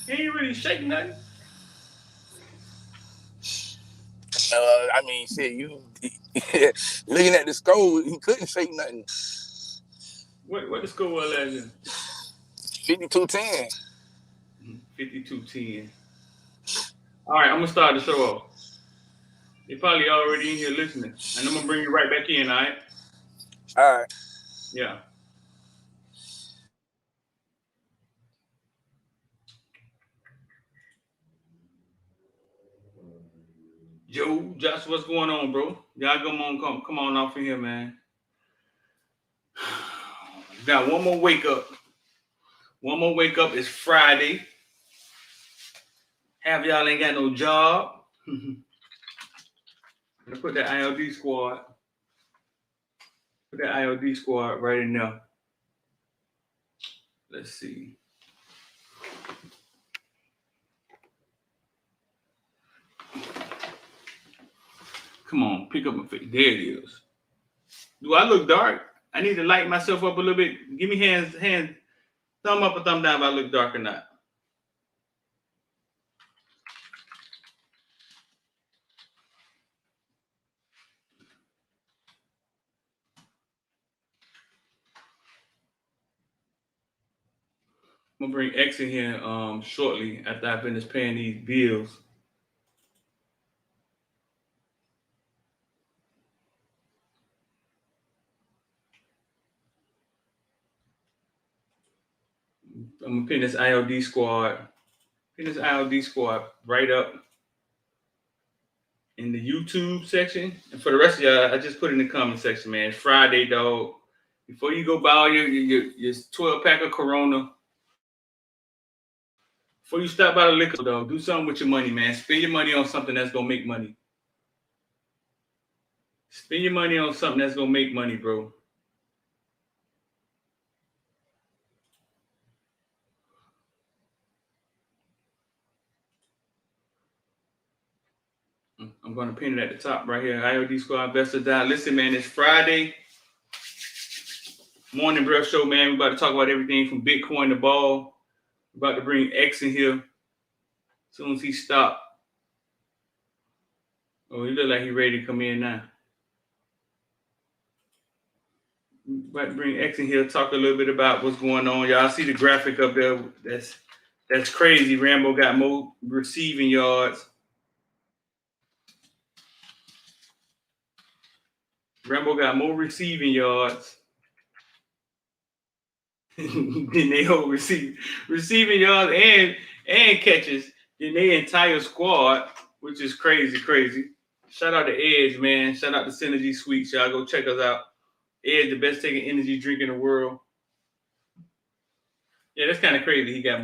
He ain't really shaking nothing. I mean, shit, you looking at the score, he couldn't shake nothing. What the score was last year? 52-10. 52-10. All right, I'm gonna start the show off. They probably already in here listening, and I'm gonna bring you right back in. All right? All right. Yeah. Joe, Josh, what's going on, bro? Y'all come on off in here, man. Got one more wake up. One more wake up. It's Friday. Half y'all ain't got no job. I'm gonna put that ILD squad. Put that ILD squad right in there. Let's see. Come on, pick up my face. There it is. Do I look dark? I need to light myself up a little bit. Give me hands, thumb up or thumb down if I look dark or not. I'm gonna bring X in here shortly after I finish paying these bills. I'm gonna pin this ILD squad. Pin this ILD squad right up in the YouTube section. And for the rest of y'all, I just put in the comment section, man. It's Friday, dog. Before you go buy your 12 pack of Corona, before you stop by the liquor store, dog, do something with your money, man. Spend your money on something that's gonna make money. Spend your money on something that's gonna make money, bro. I'm gonna pin it at the top right here. IOD Squad Investor Dial. Listen, man, it's Friday morning breath show, man. We're about to talk about everything from Bitcoin to ball. We're about to bring X in here. As soon as he stopped. Oh, he look like he's ready to come in now. We're about to bring X in here, talk a little bit about what's going on. Y'all see the graphic up there. That's crazy. Rambo got more receiving yards. Rambo got more receiving yards than they hold receiving yards and catches than their entire squad, which is crazy. Shout out to Edge, man. Shout out to Synergy Sweets. Y'all go check us out. Edge, the best taking energy drink in the world. Yeah, that's kind of crazy. He got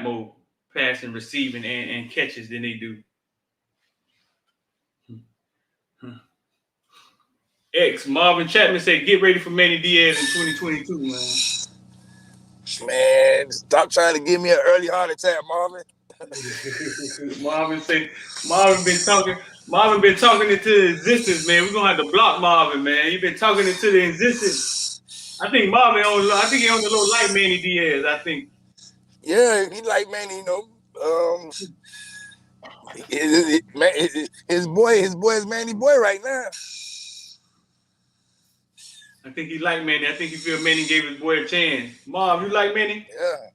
more passing, receiving, and catches than they do. X Marvin Chapman said, "Get ready for Manny Diaz in 2022, man." Man, stop trying to give me an early heart attack, Marvin. Marvin been talking into existence, man. We're gonna have to block Marvin, man. He been talking into the existence. I think he on the little light Manny Diaz, I think. Yeah, he like Manny, you know. His boy is Manny boy right now. I think he like Manny. I think he feel Manny gave his boy a chance. Marv, you like Manny? Yeah,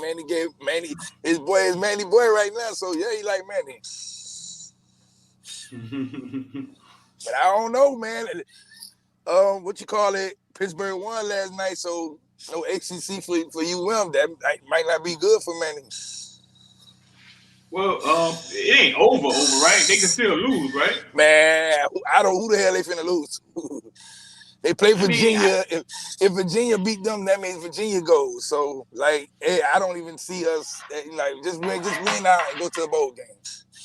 Manny gave Manny, his boy is Manny boy right now. So yeah, he like Manny. But I don't know, man. What you call it? Pittsburgh won last night, so no ACC for UM. That might not be good for Manny. Well, it ain't over, right? They can still lose, right? Man, I don't know who the hell they finna lose. They play Virginia. If Virginia beat them, that means Virginia goes. So, like, hey, I don't even see us like just win out and go to a bowl game.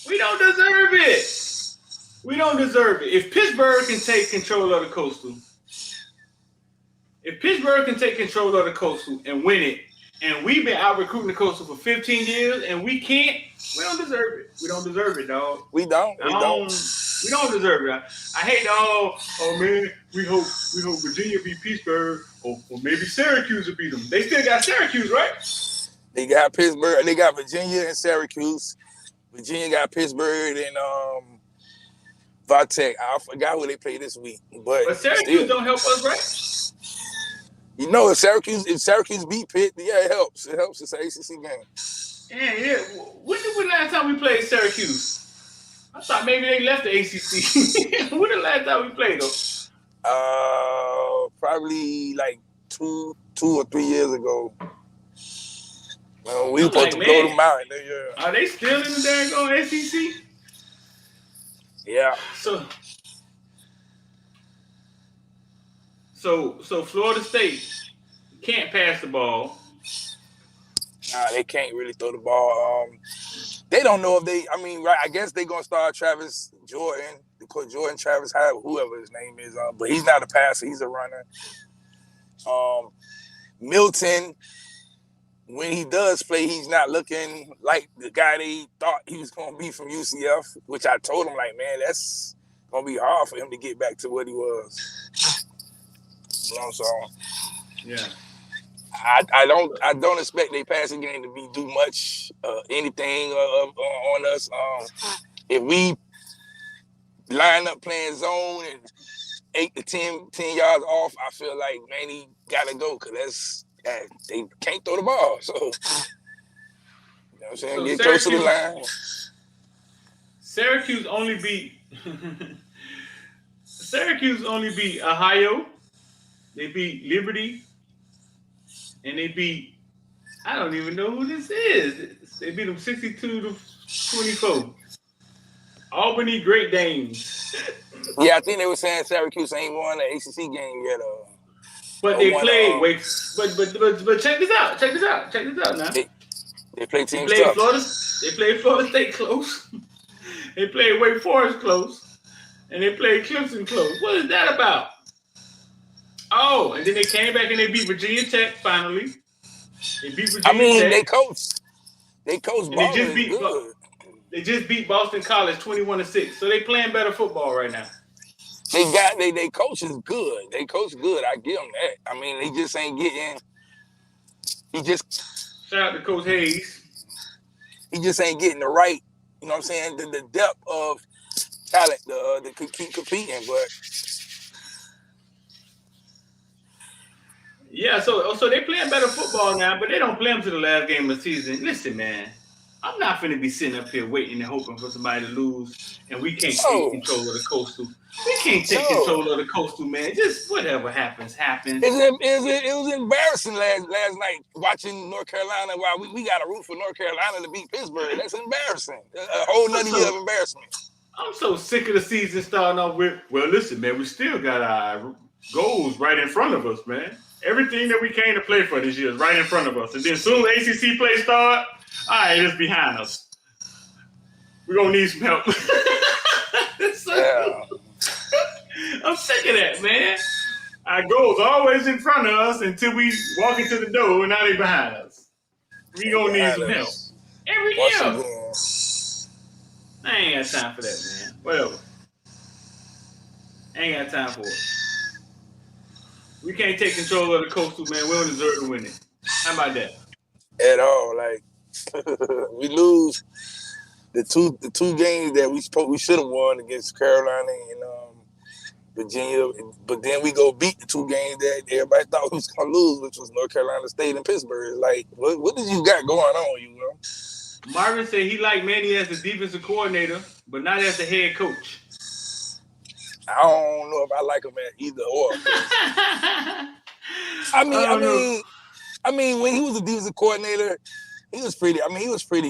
We don't deserve it. If Pittsburgh can take control of the Coastal, and win it, and we've been out recruiting the Coastal for 15 years, and we can't, we don't deserve it. We don't deserve it, dog. We don't. We don't deserve it. I hate the oh man, we hope Virginia beat Pittsburgh, or maybe Syracuse will beat them. They still got Syracuse, right? They got Pittsburgh. They got Virginia and Syracuse. Virginia got Pittsburgh and Vatech. I forgot who they play this week, but But Syracuse still, don't help us, right? you know, if Syracuse beat Pitt, yeah, it helps. It helps. It's an ACC game. Yeah. When the last time we played Syracuse? I thought maybe they left the ACC. When the last time we played them? Probably like 2 or 3 years ago. We were I'm supposed like, to blow man, them out. are they still in the daggone SEC? Yeah. So Florida State can't pass the ball. Nah, they can't really throw the ball. They don't know if they. I mean, right? I guess they're gonna start Travis Jordan, because Jordan Travis, whoever his name is, but he's not a passer. He's a runner. Milton, when he does play, he's not looking like the guy they thought he was gonna be from UCF. Which I told him, like, man, that's gonna be hard for him to get back to what he was. You know, so yeah. I don't expect their passing game to do much anything on us. If we line up playing zone and 8 to 10 yards off, I feel like Manny gotta go, because they can't throw the ball. So you know what I'm saying? So Get close to the line. Syracuse only beat Ohio. They beat Liberty. And they beat, I don't even know who this is. They beat them 62-24. Albany Great Danes. Yeah, I think they were saying Syracuse ain't won an ACC game yet. But they played. But check this out. Check this out now. They played teams tough. They played Florida State close. They played Wake Forest close, and they played Clemson close. What is that about? Oh, and then they came back and they beat Virginia Tech finally. They beat Virginia Tech. I mean, they coached Boston. They just beat Boston College 21-6. So they playing better football right now. They coach is good. They coach good. I give them that. I mean, they just ain't getting. Shout out to Coach Hayes. He just ain't getting the right. You know what I'm saying? The depth of talent to keep competing, but. Yeah, so they playing better football now, but they don't play them to the last game of the season. Listen, man, I'm not finna be sitting up here waiting and hoping for somebody to lose, and we can't take control of the Coastal. We can't take control of the Coastal, man. Just whatever happens. It was embarrassing last night watching North Carolina. While we got a root for North Carolina to beat Pittsburgh. That's embarrassing. A whole nother year of embarrassment. I'm so sick of the season starting off with, well, listen, man, we still got our goals right in front of us, man. Everything that we came to play for this year is right in front of us. And then as soon as ACC play start, all right, it's behind us. We're going to need some help. I'm sick of that, man. Our goals always in front of us until we walk into the door and now they behind us. We going to need some help. Every year. I ain't got time for that, man. Whatever. I ain't got time for it. We can't take control of the Coastal, man. We don't deserve to win it. How about that? At all, like we lose the two games that we should have won against Carolina and Virginia, but then we go beat the 2 games that everybody thought we was gonna lose, which was North Carolina State and Pittsburgh. Like, what did you got going on, you know? Marvin said he liked Manny as the defensive coordinator, but not as the head coach. I don't know if I like him at either or. I mean, when he was a defensive coordinator, he was pretty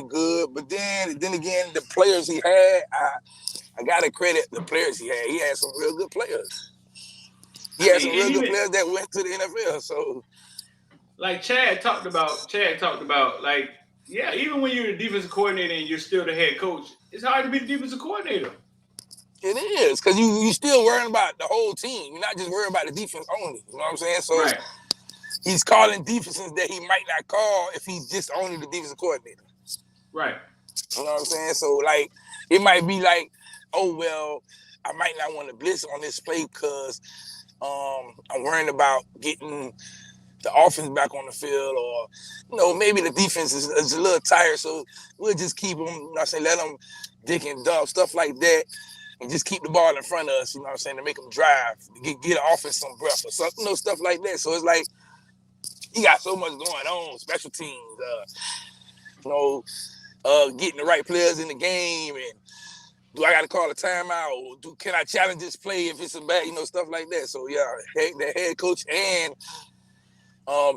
good. But then again, the players he had, I gotta credit the players he had. He had some real good players. He had some real good players that went to the NFL. So, like Chad talked about, like, yeah, even when you're the defensive coordinator and you're still the head coach, it's hard to be the defensive coordinator. It is, because you still worrying about the whole team. You're not just worrying about the defense only. You know what I'm saying? So right. He's calling defenses that he might not call if he's just only the defensive coordinator. Right. You know what I'm saying? So, like, it might be like, oh, well, I might not want to blitz on this play because I'm worrying about getting the offense back on the field, or maybe the defense is a little tired, so we'll just keep them. Let them dick and dump, stuff like that, and just keep the ball in front of us. To make them drive, get the offense some breath or something, stuff like that. So it's like you got so much going on, special teams, getting the right players in the game, and do I got to call a timeout? Or can I challenge this play if it's a bad, stuff like that. So yeah, the head coach and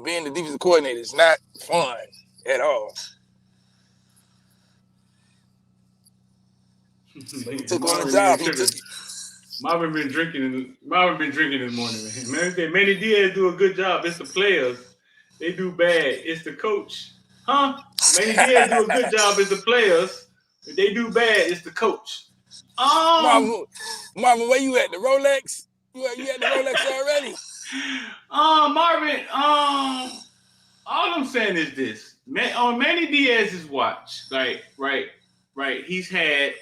being the defensive coordinator is not fun at all. So he took on the job. Marvin been drinking this morning, man. Manny Diaz do a good job. It's the players. They do bad. It's the coach. Huh? Manny Diaz do a good job. It's the players. If they do bad, it's the coach. Mama, where you at? The Rolex? You at the Rolex already? Marvin, all I'm saying is this. On Manny Diaz's watch, right, he's had...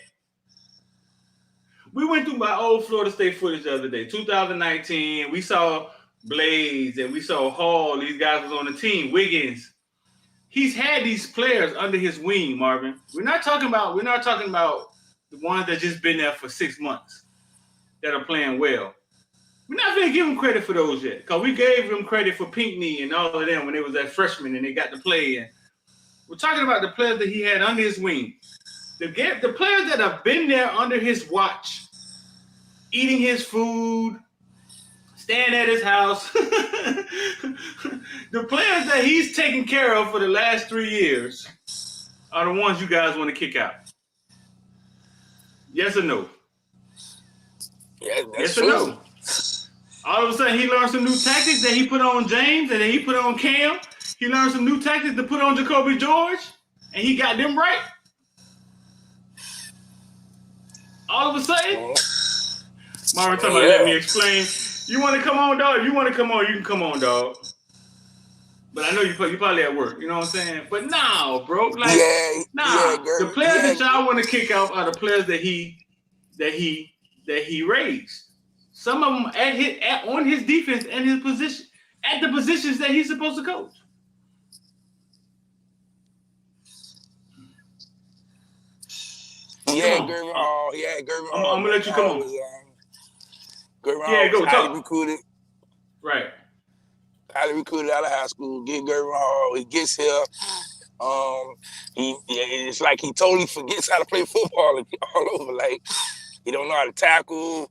We went through my old Florida State footage the other day, 2019. We saw Blades and we saw Hall. These guys was on the team. Wiggins. He's had these players under his wing, Marvin. We're not talking about the ones that just been there for 6 months that are playing well. We're not going to give him credit for those yet, because we gave him credit for Pinckney and all of them when they was that freshman and they got to play. And we're talking about the players that he had under his wing. The players that have been there under his watch, eating his food, staying at his house, the players that he's taken care of for the last 3 years are the ones you guys want to kick out. Yes or no? Yeah, yes true. Or no? All of a sudden, he learned some new tactics that he put on James and then he put on Cam. He learned some new tactics to put on Jacoby George, and he got them right. All of a sudden, Marvin talking about, let me explain. You want to come on, dog? If you want to come on, you can come on, dog. But I know you probably at work. You know what I'm saying? But nah, bro. The players that y'all want to kick out are the players that he raised. Some of them on his defense and his position, at the positions that he's supposed to coach. Gervin Hall. Gervin Hall. I'm gonna let you come on. Gervin Hall go highly talk. Recruited. Right. Highly recruited out of high school. Get Gervin Hall. He gets here. It's like he totally forgets how to play football all over. Like he don't know how to tackle.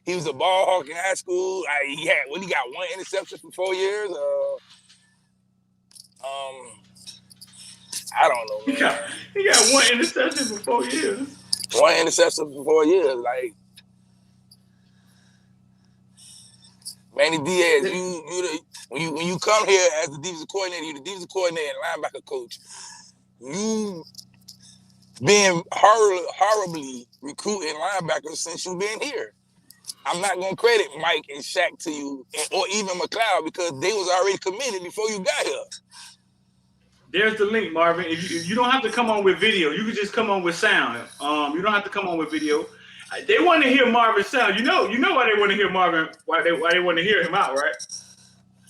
He was a ball hawk in high school. He got 1 interception for 4 years. I don't know, man. He got 1 interception for 4 years. 1 interception for 4 years. Like Manny Diaz, when you come here as the defensive coordinator, you're the defensive coordinator and linebacker coach. You been horribly recruiting linebackers since you've been here. I'm not gonna credit Mike and Shaq to you, or even McLeod, because they was already committed before you got here. There's the link, Marvin. If you don't have to come on with video, you can just come on with sound. You don't have to come on with video. They want to hear Marvin's sound. You know why they want to hear Marvin. Why they want to hear him out, right?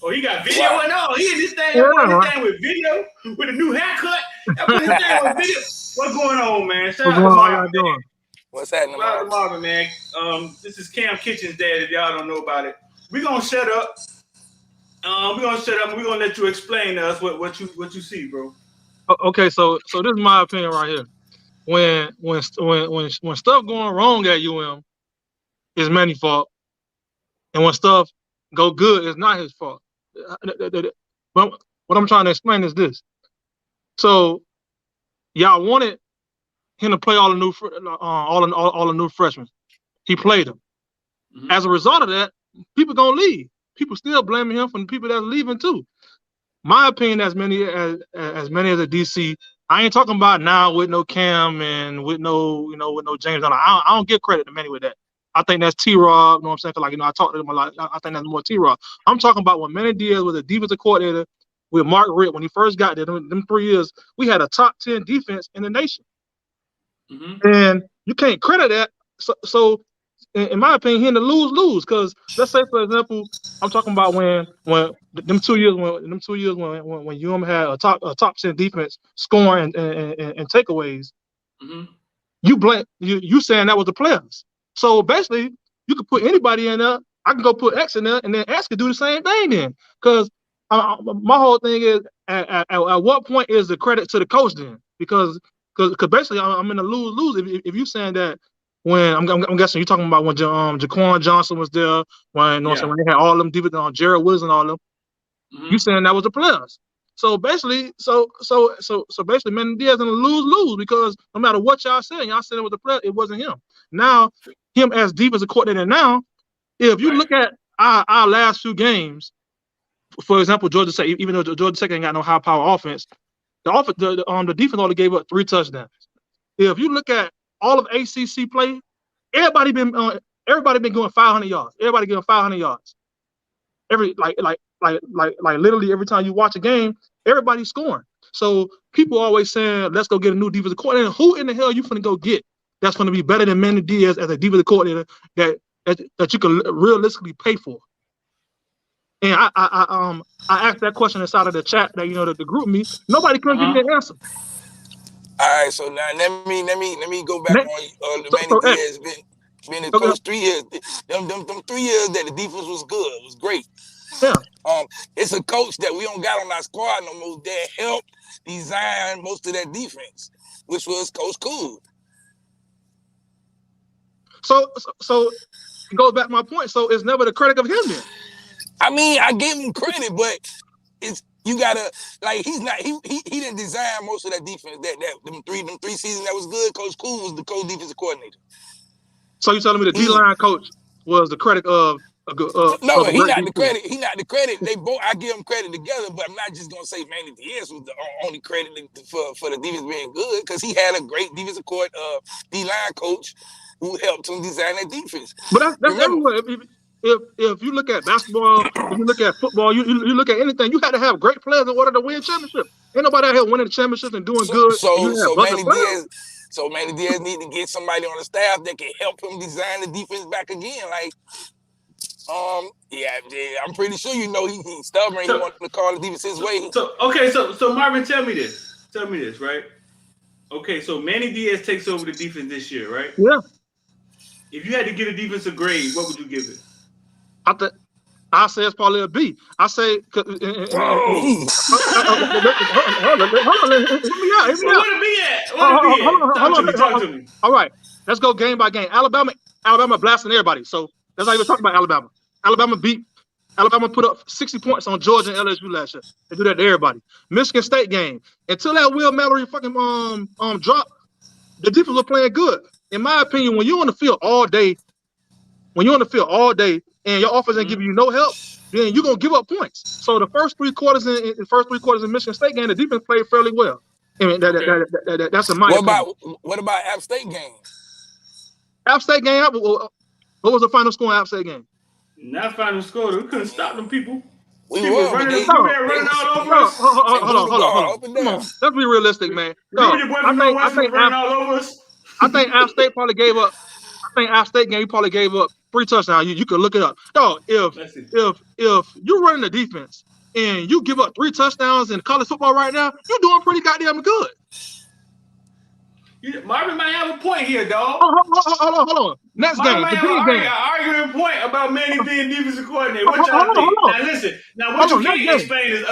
Oh, he got video and all. He in this thing with video with a new haircut. That put his thing with video. What's going on, man? Shout out to Marvin. What's happening, Shout out to Marvin, man. This is Cam Kitchen's dad. If y'all don't know about it, we're gonna shut up. We're gonna shut up and we're gonna let you explain to us what you see, bro. Okay, so this is my opinion right here. When stuff going wrong at UM, it's Manny's fault, and when stuff go good, it's not his fault. But what I'm trying to explain is this. So y'all wanted him to play all the new freshmen. He played them. Mm-hmm. As a result of that, people gonna leave. People still blaming him for the people that's leaving too. My opinion, as many as a DC, I ain't talking about now with no Cam and with no James. I don't give credit to Manny with that. I think that's T-Rob. You know what I'm saying? Like, I talked to him a lot. I think that's more T-Rob. I'm talking about when Manny Diaz was a defensive coordinator with Mark Ritt when he first got there. Them 3 years, we had a top 10 defense in the nation. Mm-hmm. And you can't credit that. So in my opinion, he in the lose-lose, because let's say, for example, I'm talking about when them 2 years when UM had a top 10 defense scoring and takeaways. Mm-hmm. You saying that was the players. So basically, you could put anybody in there. I can go put X in there, and then X could do the same thing then. Because my whole thing is, at what point is the credit to the coach then? Because basically, I'm in a lose. If you saying that when I'm guessing you're talking about when Jaquan Johnson was there, when when they had all them defense on Jared Woods and all them. Mm-hmm. You saying that was the players. So basically, basically, Manny Diaz in a lose because no matter what y'all said it was the player. It wasn't him. Now, him as defensive coordinator now, if you look at our last few games, for example, Georgia Tech, even though Georgia Tech ain't got no high power offense, the defense only gave up 3 touchdowns. If you look at all of ACC play, everybody been going 500 yards. Everybody getting 500 yards. Literally every time you watch a game, everybody's scoring. So people always saying, let's go get a new defensive coordinator. Who in the hell are you finna go get that's gonna be better than Manny Diaz as a defensive coordinator that you can realistically pay for? And I asked that question inside of the chat that the group me. Nobody couldn't give me an answer. All right, so now let me go back on Manny Diaz been a coach 3 years. Them 3 years that the defense was good, was great. Yeah. It's a coach that we don't got on our squad no more that helped design most of that defense, which was Coach Cool. So it goes back to my point. So it's never the credit of him then. I mean, I gave him credit, but you gotta he's not he didn't design most of that defense. Them three seasons that was good. Coach Cool was the coach defensive coordinator. So you telling me the D-line coach was the credit of no, he not the credit. He not the credit. They both, I give them credit together, but I'm not just gonna say Manny Diaz was the only credit for the defense being good, because he had a great defensive D-line coach who helped him design that defense. But that's everywhere. If you look at basketball, if you look at football, you look at anything, you had to have great players in order to win championships. Ain't nobody out here winning the championships and doing good. So Manny Diaz need to get somebody on the staff that can help him design the defense back again. I'm pretty sure he's stubborn. He wants to call the defense his way. So Marvin, tell me this, right? Okay, so Manny Diaz takes over the defense this year, right? Yeah. If you had to get a defensive grade, what would you give it? I say it's probably a B. I say, hold on, let me out. Where the B at? Talk to me. All right, let's go game by game. Alabama blasting everybody. So that's not even talking about Alabama. Alabama put up 60 points on Georgia and LSU last year. They do that to everybody. Michigan State game. Until that Will Mallory fucking drop, the defense was playing good. In my opinion, when you're on the field all day, and your offense ain't giving you no help, then you're gonna give up points. So the first three quarters in Michigan State game, the defense played fairly well. I mean, that's in my opinion. What about App State game? App State game. What was the final score in App State game? Not final score. We couldn't stop them people. We were running all over us. Hold on. Come on. Let's be realistic, man. I think App State probably gave up. I think App State game you probably gave up 3 touchdowns. You could look it up. Dog, if you're running the defense and you give up 3 touchdowns in college football right now, you're doing pretty goddamn good. Marvin might have a point here, dog. Hold on. Next game. Might have an arguing point about Manny being defensive coordinator. What y'all think? Now listen. Now what you can't explain is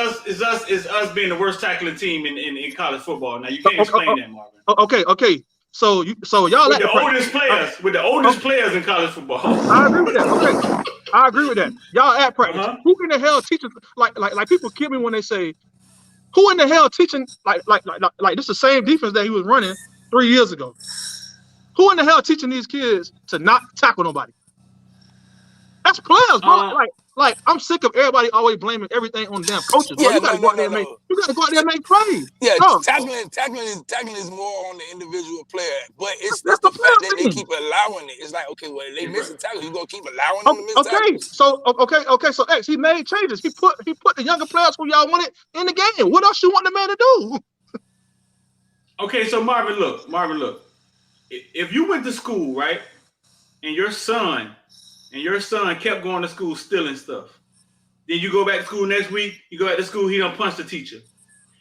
us being the worst tackling team in college football. Now you can't explain that, Marvin. Okay. So y'all with the oldest players in college football. I agree with that. Okay, I agree with that. Y'all at practice. Who in the hell teaches like people kill me when they say, who in the hell teaching like this is the same defense that he was running 3 years ago? Who in the hell teaching these kids to not tackle nobody? That's players, bro. Like I'm sick of everybody always blaming everything on damn coaches. Bro. You gotta go out there and make plays. Yeah, tackling is more on the individual player, but it's the fact that they keep allowing it. It's like, okay, well, they miss a tackle, you gonna keep allowing them to miss tackles. Okay, so X, he made changes. He put the younger players who y'all wanted in the game. What else you want the man to do? Okay, so Marvin, look. If you went to school, right, and your son kept going to school stealing stuff, Then you go back to school next week. You go back to school, he done punched the teacher.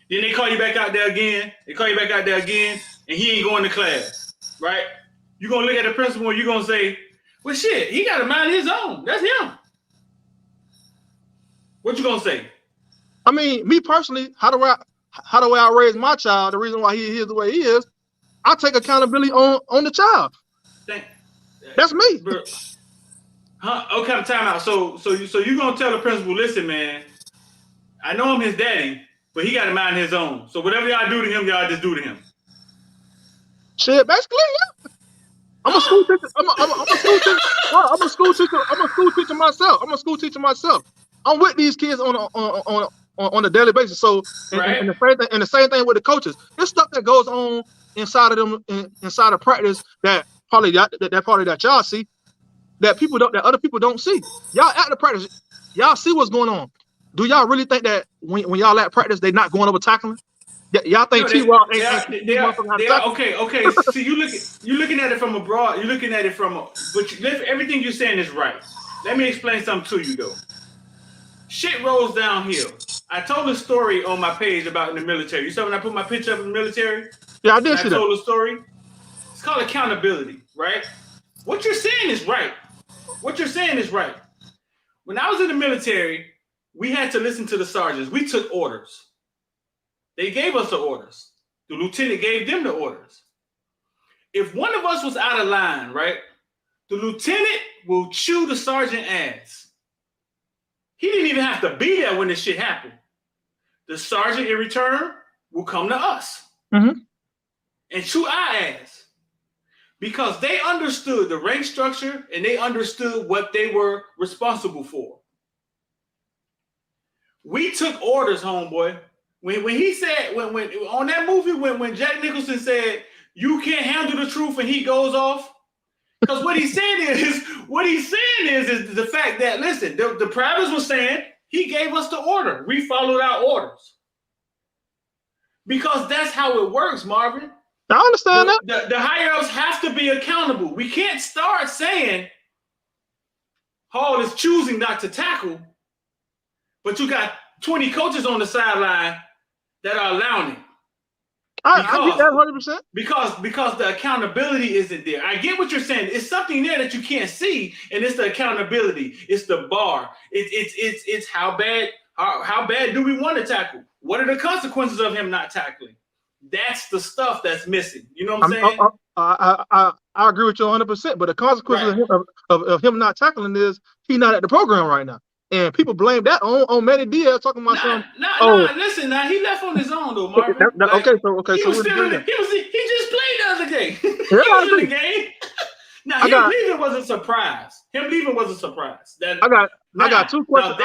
Then they call you back out there again. And he ain't going to class, right? You're going to look at the principal and you're going to say, well, shit, he got to mind his own. That's him. What you going to say? I mean, me personally, how the way I raise my child, the reason why he is the way he is, I take accountability on the child. That's me. Huh? Okay, time out. So you gonna tell the principal, listen, man, I know I'm his daddy, but he got to mind his own. So whatever y'all do to him, y'all just do to him. Shit, basically, yeah. I'm a school teacher. I'm a school teacher. I'm a school teacher. I'm a school teacher myself. I'm with these kids on a daily basis. So, and the same thing with the coaches. There's stuff that goes on inside of them, inside of practice that probably that y'all see, that other people don't see. Y'all at the practice, y'all see what's going on. Do y'all really think that when y'all at practice, they not going over tackling? Y'all think T-Raw okay. See, you're looking at it from abroad. You're looking at it but everything you're saying is right. Let me explain something to you though. Shit rolls downhill. I told a story on my page about in the military. You saw when I put my picture up in the military? Yeah, I did see that. I told a story. It's called accountability, right? What you're saying is right. When I was in the military, we had to listen to the sergeants. We took orders. They gave us the orders. The lieutenant gave them the orders. If one of us was out of line, right, the lieutenant will chew the sergeant ass. He didn't even have to be there when this shit happened. The sergeant in return will come to us and chew our ass because they understood the rank structure and they understood what they were responsible for. We took orders, homeboy. When he said, when on that movie, when Jack Nicholson said, you can't handle the truth and he goes off, because what he's saying is the fact that, listen, the privates were saying he gave us the order. We followed our orders. Because that's how it works, Marvin. I understand that. The higher-ups have to be accountable. We can't start saying Hall is choosing not to tackle, but you got 20 coaches on the sideline that are allowing it. I get that 100%. Because the accountability isn't there. I get what you're saying. It's something there that you can't see, and it's the accountability. It's the bar. It's how bad do we want to tackle? What are the consequences of him not tackling? That's the stuff that's missing. You know what I'm saying? I agree with you 100%. But the consequences of him not tackling is he's not at the program right now. And people blame that on Manny Diaz talking about listen, now he left on his own though, Marvin. Okay. He just played the other game. He was in the game. Now him leaving was a surprise. I got two questions.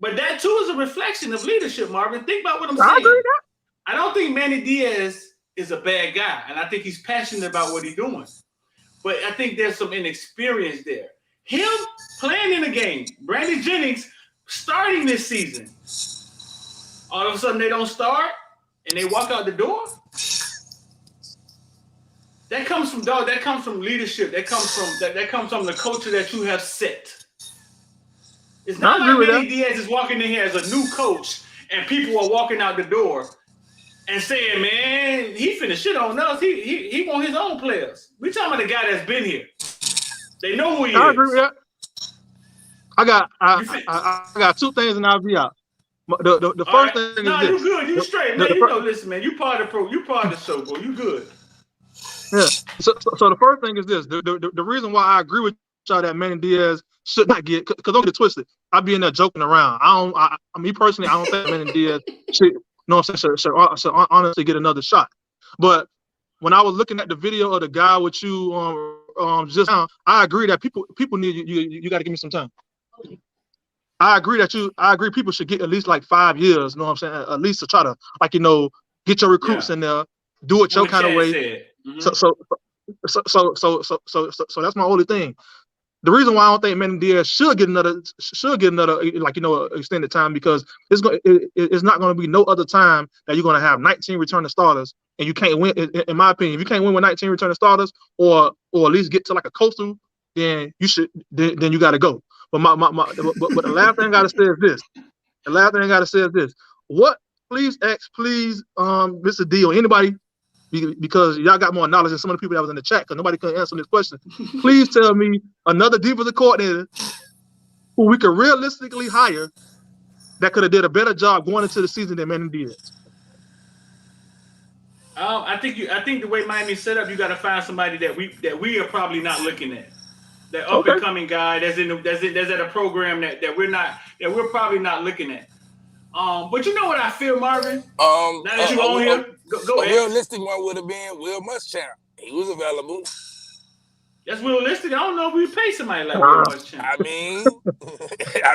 But that too is a reflection of leadership, Marvin. Think about what I'm saying. I agree with that. I don't think Manny Diaz is a bad guy, and I think he's passionate about what he's doing. But I think there's some inexperience there. Him playing in the game, Brandon Jennings starting this season. All of a sudden they don't start and they walk out the door. That comes from leadership. That comes from the culture that you have set. It's not like Manny Diaz is walking in here as a new coach and people are walking out the door and saying, man, he finna shit on us. He want his own players. We talking about the guy that's been here. They know who he is. I agree with that. I got two things and I'll be out. The first thing is this. You good. You straight. Man, listen, man. You part of the show, bro. You good. Yeah. So the first thing is this. The reason why I agree with y'all that Manny Diaz should not get, because don't get it twisted. I be in there joking around. Me personally, I don't think Manny Diaz should honestly get another shot. But when I was looking at the video of the guy with you just now, I agree that people need you got to give me some time. I agree people should get at least like 5 years, you know what I'm saying? At least to try to get your recruits in there, do it your kind of way. Mm-hmm. So that's my only thing. The reason why I don't think Manny Diaz should get another extended time, because it's not going to be no other time that you're going to have 19 returning starters and you can't win. In my opinion, if you can't win with 19 returning starters or at least get to like a coastal, then you got to go. But but the last thing I gotta say is this. The last thing I gotta say is this. What? Please, Mr. D or anybody, because y'all got more knowledge than some of the people that was in the chat, because nobody couldn't answer this question. Please tell me another defensive coordinator who we could realistically hire that could have did a better job going into the season than Manny Diaz. I think the way Miami's set up, you got to find somebody that we are probably not looking at. That up and coming guy that's at a program that we're probably not looking at. But you know what I feel, Marvin? Now that you on here, go ahead. A realistic one would have been Will Muschamp. He was available. That's realistic. I don't know if we pay somebody like Will Muschamp. I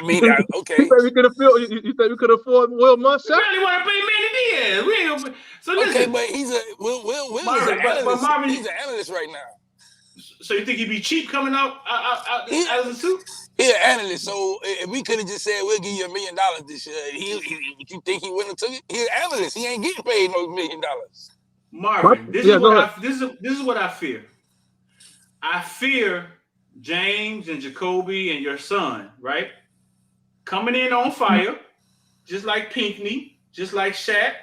mean, okay. You think we could afford Will Muschamp? We really want to pay Manny Diaz. We ain't. So listen. Okay, but Will Marvin, is an analyst. But Marvin, he's an analyst right now. So you think he'd be cheap coming out of the suit? He's an analyst. So if we could have just said we'll give you $1 million this year, you think he wouldn't have took it? He's an analyst. He ain't getting paid no $1 million. Marvin, this is what I fear. I fear James and Jacoby and your son, right? Coming in on fire, just like Pinckney, just like Shaq,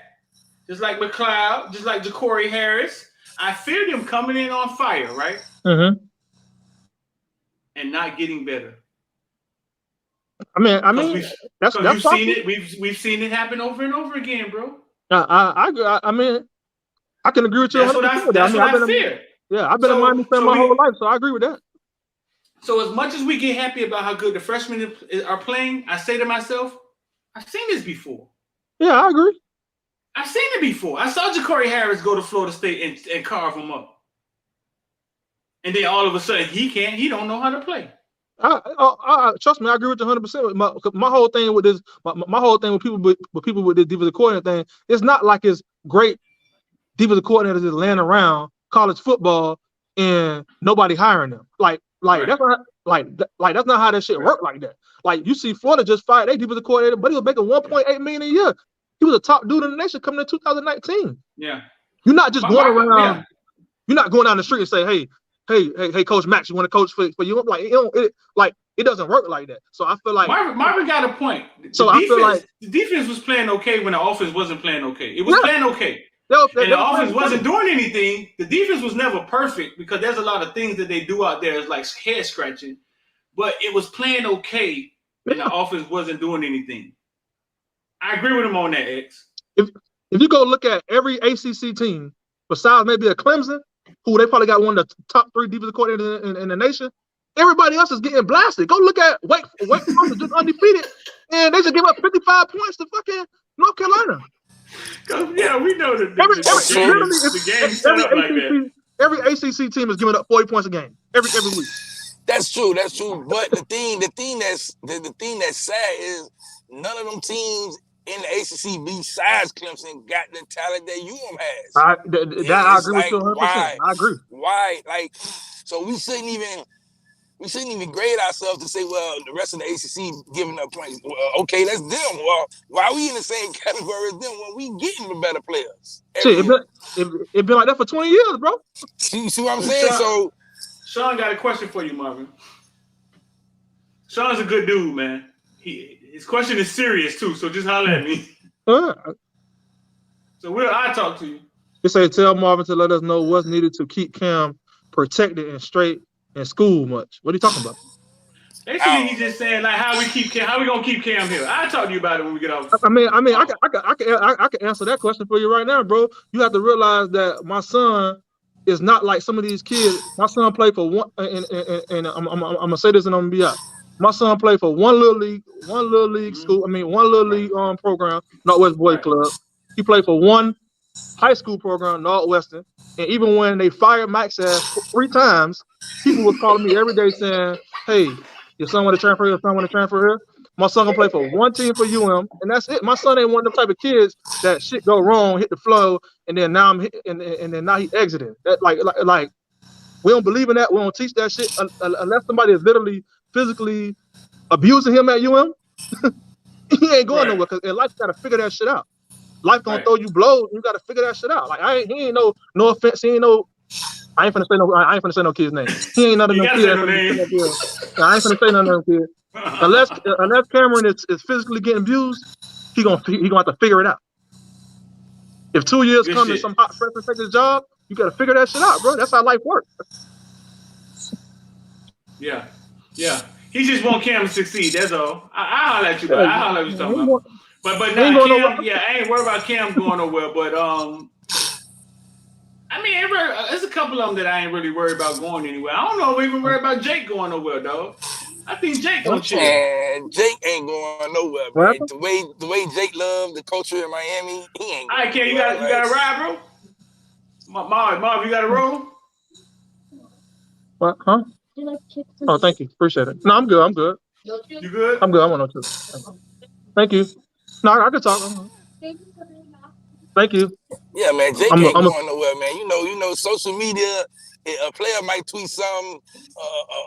just like McLeod, just like Ja'Cory Harris. I fear them coming in on fire, right? Mm-hmm. And not getting better. I mean, that's you've seen it. We've seen it happen over and over again, bro. I mean, I can agree with you. That's what I fear. Yeah, I've been a Miami fan my whole life, so I agree with that. So as much as we get happy about how good the freshmen are playing, I say to myself, I've seen this before. Yeah, I agree. I've seen it before. I saw Ja'Cory Harris go to Florida State and carve him up. And then all of a sudden he don't know how to play. Trust me, I agree with you 100%. My whole thing with this, my whole thing with people with this defensive coordinator thing, it's not like it's great defensive coordinators just laying around college football and nobody hiring them. Like right. That's not how that shit work like that. Like you see Florida just fired their defensive coordinator, but he was making $1.8 million a year. He was a top dude in the nation coming in 2019. Yeah. You're not just going around. Yeah. You're not going down the street and say, hey, Coach Max, you want to coach for you? Like it doesn't work like that. So I feel like Marvin got a point. I feel like the defense was playing okay when the offense wasn't playing okay. It was playing okay. And the offense wasn't doing anything. The defense was never perfect because there's a lot of things that they do out there is like head scratching, but it was playing okay and the offense wasn't doing anything. I agree with him on that, X. If you go look at every ACC team, besides maybe a Clemson, who they probably got one of the top 3 defensive coordinators in the nation, everybody else is getting blasted. Go look at Wake Forest is just undefeated, and they just give up 55 points to fucking North Carolina. Yeah, we know that the game set up like that. Every ACC team is giving up 40 points a game every week. That's true. But the thing that's sad is none of them teams in the ACC besides Clemson got the talent that UM has. I agree with you 100%. I agree. Why? Like, so we shouldn't even grade ourselves to say, well, the rest of the ACC giving up points. Well, okay, that's them. Well, why are we in the same category as them when we getting the better players? It's been like that for 20 years, bro. See what I'm saying? Sean got a question for you, Marvin. Sean's a good dude, man. His question is serious too, so just holler at me. So I talk to you. He say, tell Marvin to let us know what's needed to keep Cam protected and straight in school much. What are you talking about? Basically, he's just saying like how we gonna keep Cam here. I'll talk to you about it when we get off. I can answer that question for you right now, bro. You have to realize that my son is not like some of these kids. My son played for one, and I'm gonna say this and I'm gonna be out. My son played for one little league school. I mean, one little league program, Northwest Boys Club. He played for one high school program, Northwestern. And even when they fired Max ass 3 times, people was calling me every day saying, "Hey, your son want to transfer here? Your son want to transfer here?" My son gonna play for one team for UM, and that's it. My son ain't one of them type of kids that shit go wrong, hit the flow, and then now now he exiting. That like we don't believe in that. We don't teach that shit unless somebody is literally physically abusing him at UM. He ain't going nowhere because in life you gotta figure that shit out. Life gonna throw you blows. You gotta figure that shit out. Like he ain't no offense. He ain't no. I ain't finna say no kid's name. He ain't none of them kids. I ain't finna say none of them kids. Unless Cameron is physically getting abused, he gonna have to figure it out. If 2 years Good come and shit. some hot freshman take his job, you gotta figure that shit out, bro. That's how life works. Yeah. He just want Cam to succeed. That's all. I holler at you, but I holler at you talking about. But now Cam, yeah, I ain't worried about Cam going nowhere. But I mean, there's a couple of them that I ain't really worried about going anywhere. I don't know if we even worried about Jake going nowhere, dog. I think Jake gonna chill. Man, Jake ain't going nowhere, man. The way Jake loved the culture in Miami, he ain't. All right, Cam, you got a ride, bro. Marv, you got a roll? What? Huh? Oh, thank you. Appreciate it. No, I'm good. You good? I'm good. I want no too. Thank you. No, I can talk. Thank you. Yeah, man. Jake ain't going nowhere, man. You know, social media. A player might tweet something,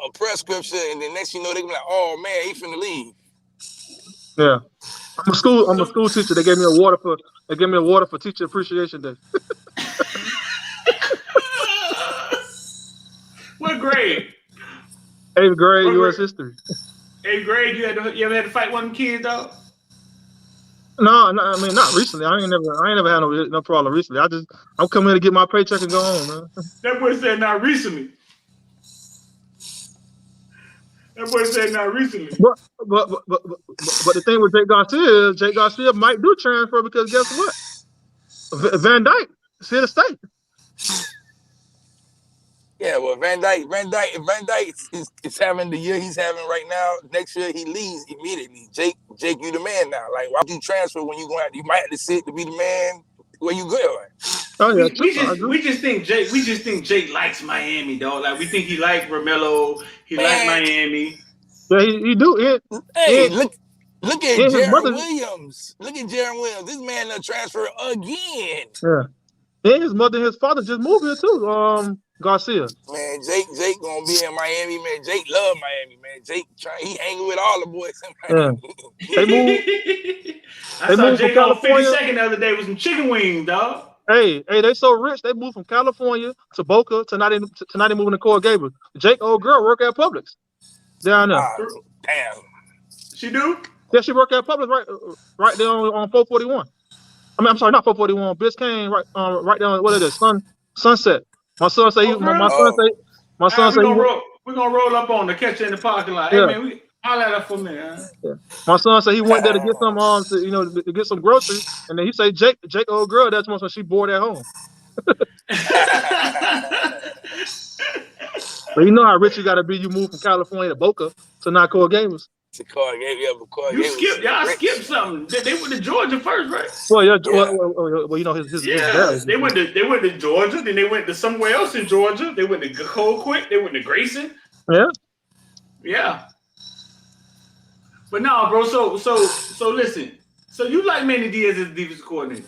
a press scripture, and then next you know they be like, "Oh man, he finna leave." Yeah, I'm a school teacher. They gave me a water for Teacher Appreciation Day. What grade? 8th grade, U.S. history. 8th grade, you ever had to fight one of them kids, dog? No, I mean not recently. I ain't never had no problem recently. I'm coming here to get my paycheck and go home, man. That boy said not recently. But the thing with Jake Garcia might do transfer because guess what? Van Dyke is here to stay. Yeah, well, Van Dyke is having the year he's having right now. Next year he leaves immediately. Jake, you the man now. Like, why would you transfer when you might have to sit to be the man where you go? Oh yeah, we just think Jake likes Miami, dog. Like we think he likes Romello, he likes Miami. Yeah, he do. Look at Jaron Williams. Look at Jaron Williams. This man done transfer again. Yeah. And his mother and his father just moved here too. Garcia. Man, Jake gonna be in Miami, man. Jake love Miami, man. Jake he hanging with all the boys in Miami. Yeah. They moved. I saw Jake on 52nd the other day with some chicken wings, dog. Hey, they so rich. They moved from California to Boca to not even moving to Coral Gables. Jake old girl work at Publix down there. Damn. She do? Yeah, she work at Publix right there on 441. I mean, I'm sorry, not 441. Biscayne, right down. What is it? Sunset. My son say. My son say. We're gonna roll up on the catch her in the parking lot. Yeah. Hey man, holler at her for me. Huh? Yeah. My son said he went there to get some to get some groceries, and then he say Jake old girl that's when she bored at home. But you know how rich you gotta be. You move from California to Boca to not Coral Gables. Y'all skipped something. They went to Georgia first, right? Well, yeah. Well, you know his dad. They went to Georgia, then they went to somewhere else in Georgia. They went to Colquitt. They went to Grayson. Yeah. But no, bro. So listen. So you like Manny Diaz as defensive coordinator?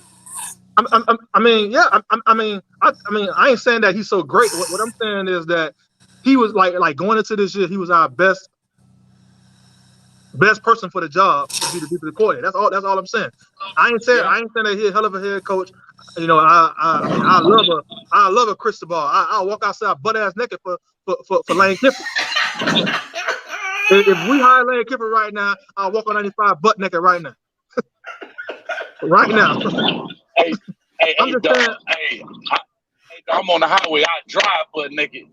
I mean, I ain't saying that he's so great. What I'm saying is that he was like going into this year, he was our best person for the job to be the defensive coordinator. That's all I'm saying. I ain't saying that he's a hell of a head coach. You know, I love a Cristobal. I'll walk outside butt ass naked for Lane Kiffin. If we hire Lane Kiffin right now, I'll walk on 95 butt naked right now. Right now. I'm on the highway. I drive butt naked.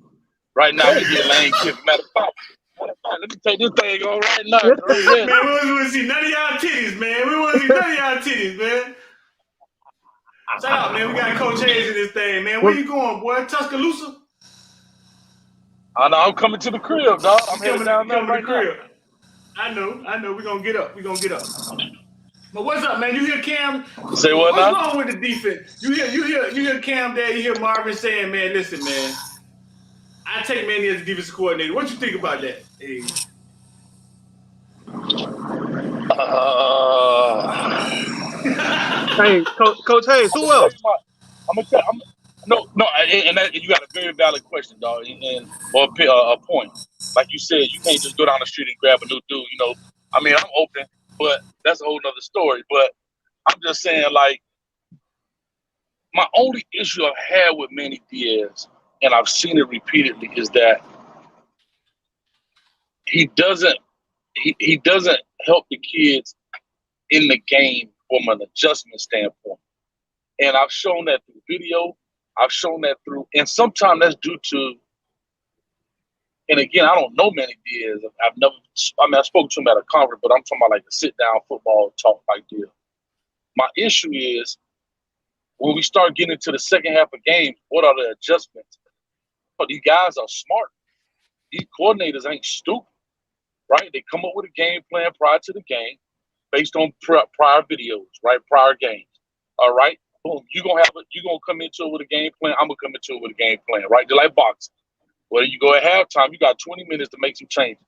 Right now, we get Lane Kiffin. Matter of fact, let me take this thing on right now. Man, we want to see none of y'all titties, man. Shout out, man. We got Coach Hayes in this thing, man. Where you going, boy? Tuscaloosa? I know. I'm coming to the crib, dog. I'm heading down there right now. I know. We're going to get up. But what's up, man? You hear Cam? Say what now? What's wrong with the defense? You hear Cam there, you hear Marvin saying, man, listen, man. I take Manny as a defensive coordinator. What you think about that? Hey. Hey, Coach Hayes, who else? I'm gonna tell. And you got a very valid question, dog, or a point. Like you said, you can't just go down the street and grab a new dude. You know, I mean, I'm open, but that's a whole nother story. But I'm just saying, like, my only issue I've had with Manny Diaz, and I've seen it repeatedly, is that he doesn't he doesn't help the kids in the game from an adjustment standpoint. And I've shown that through video. I've shown that through, and sometimes that's due to, and again, I don't know Manny Diaz. I spoke to him at a conference, but I'm talking about like a sit-down football talk like this. My issue is when we start getting into the second half of games, what are the adjustments? But these guys are smart. These coordinators ain't stupid, right? They come up with a game plan prior to the game based on prior videos, right? Prior games. All right? Boom. You're gonna come into it with a game plan. I'm gonna come into it with a game plan, right? Just like boxing. Well, you go at halftime, you got 20 minutes to make some changes.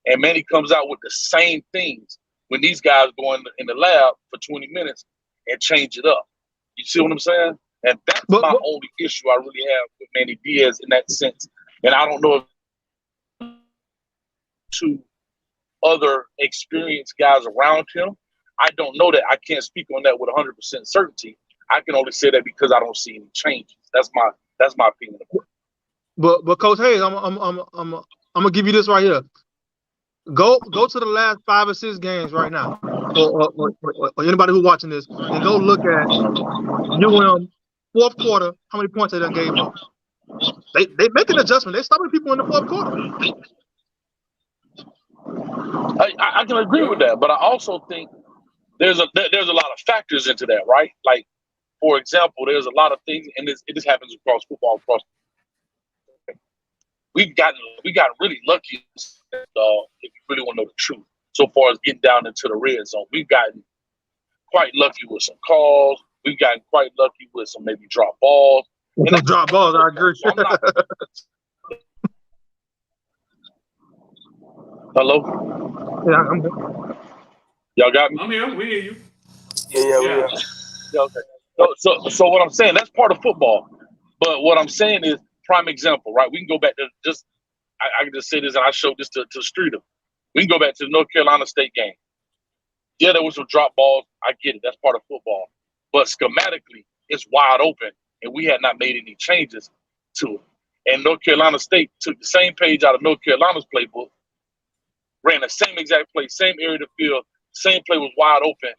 And Manny comes out with the same things when these guys go in the lab for 20 minutes and change it up. You see what I'm saying? And that's my only issue I really have with Manny Diaz in that sense. And I don't know if to other experienced guys around him, I don't know that. I can't speak on that with 100% certainty. I can only say that because I don't see any changes. That's my opinion. But Coach Hayes, I'm gonna give you this right here. Go to the last 5 or 6 games right now, or anybody who's watching this, and go look at UM fourth quarter. How many points they done gave up? They make an adjustment. They stopping people in the fourth quarter. I can agree with that, but I also think there's a lot of factors into that, right? Like, for example, there's a lot of things, and this happens across football. We got really lucky, if you really want to know the truth. So far as getting down into the red zone, we've gotten quite lucky with some calls. We've gotten quite lucky with some maybe drop balls. And drop balls, I agree. Hello? Yeah, I'm good. Y'all got me? I'm here. We hear you. Yeah. Okay. So what I'm saying, that's part of football. But what I'm saying is, prime example, right? We can go back to I can just say this, and I showed this to Streeter. We can go back to the North Carolina State game. Yeah, there was some drop balls. I get it. That's part of football. But schematically, it's wide open, and we had not made any changes to it. And North Carolina State took the same page out of North Carolina's playbook, ran the same exact play, same area of the field, same play was wide open.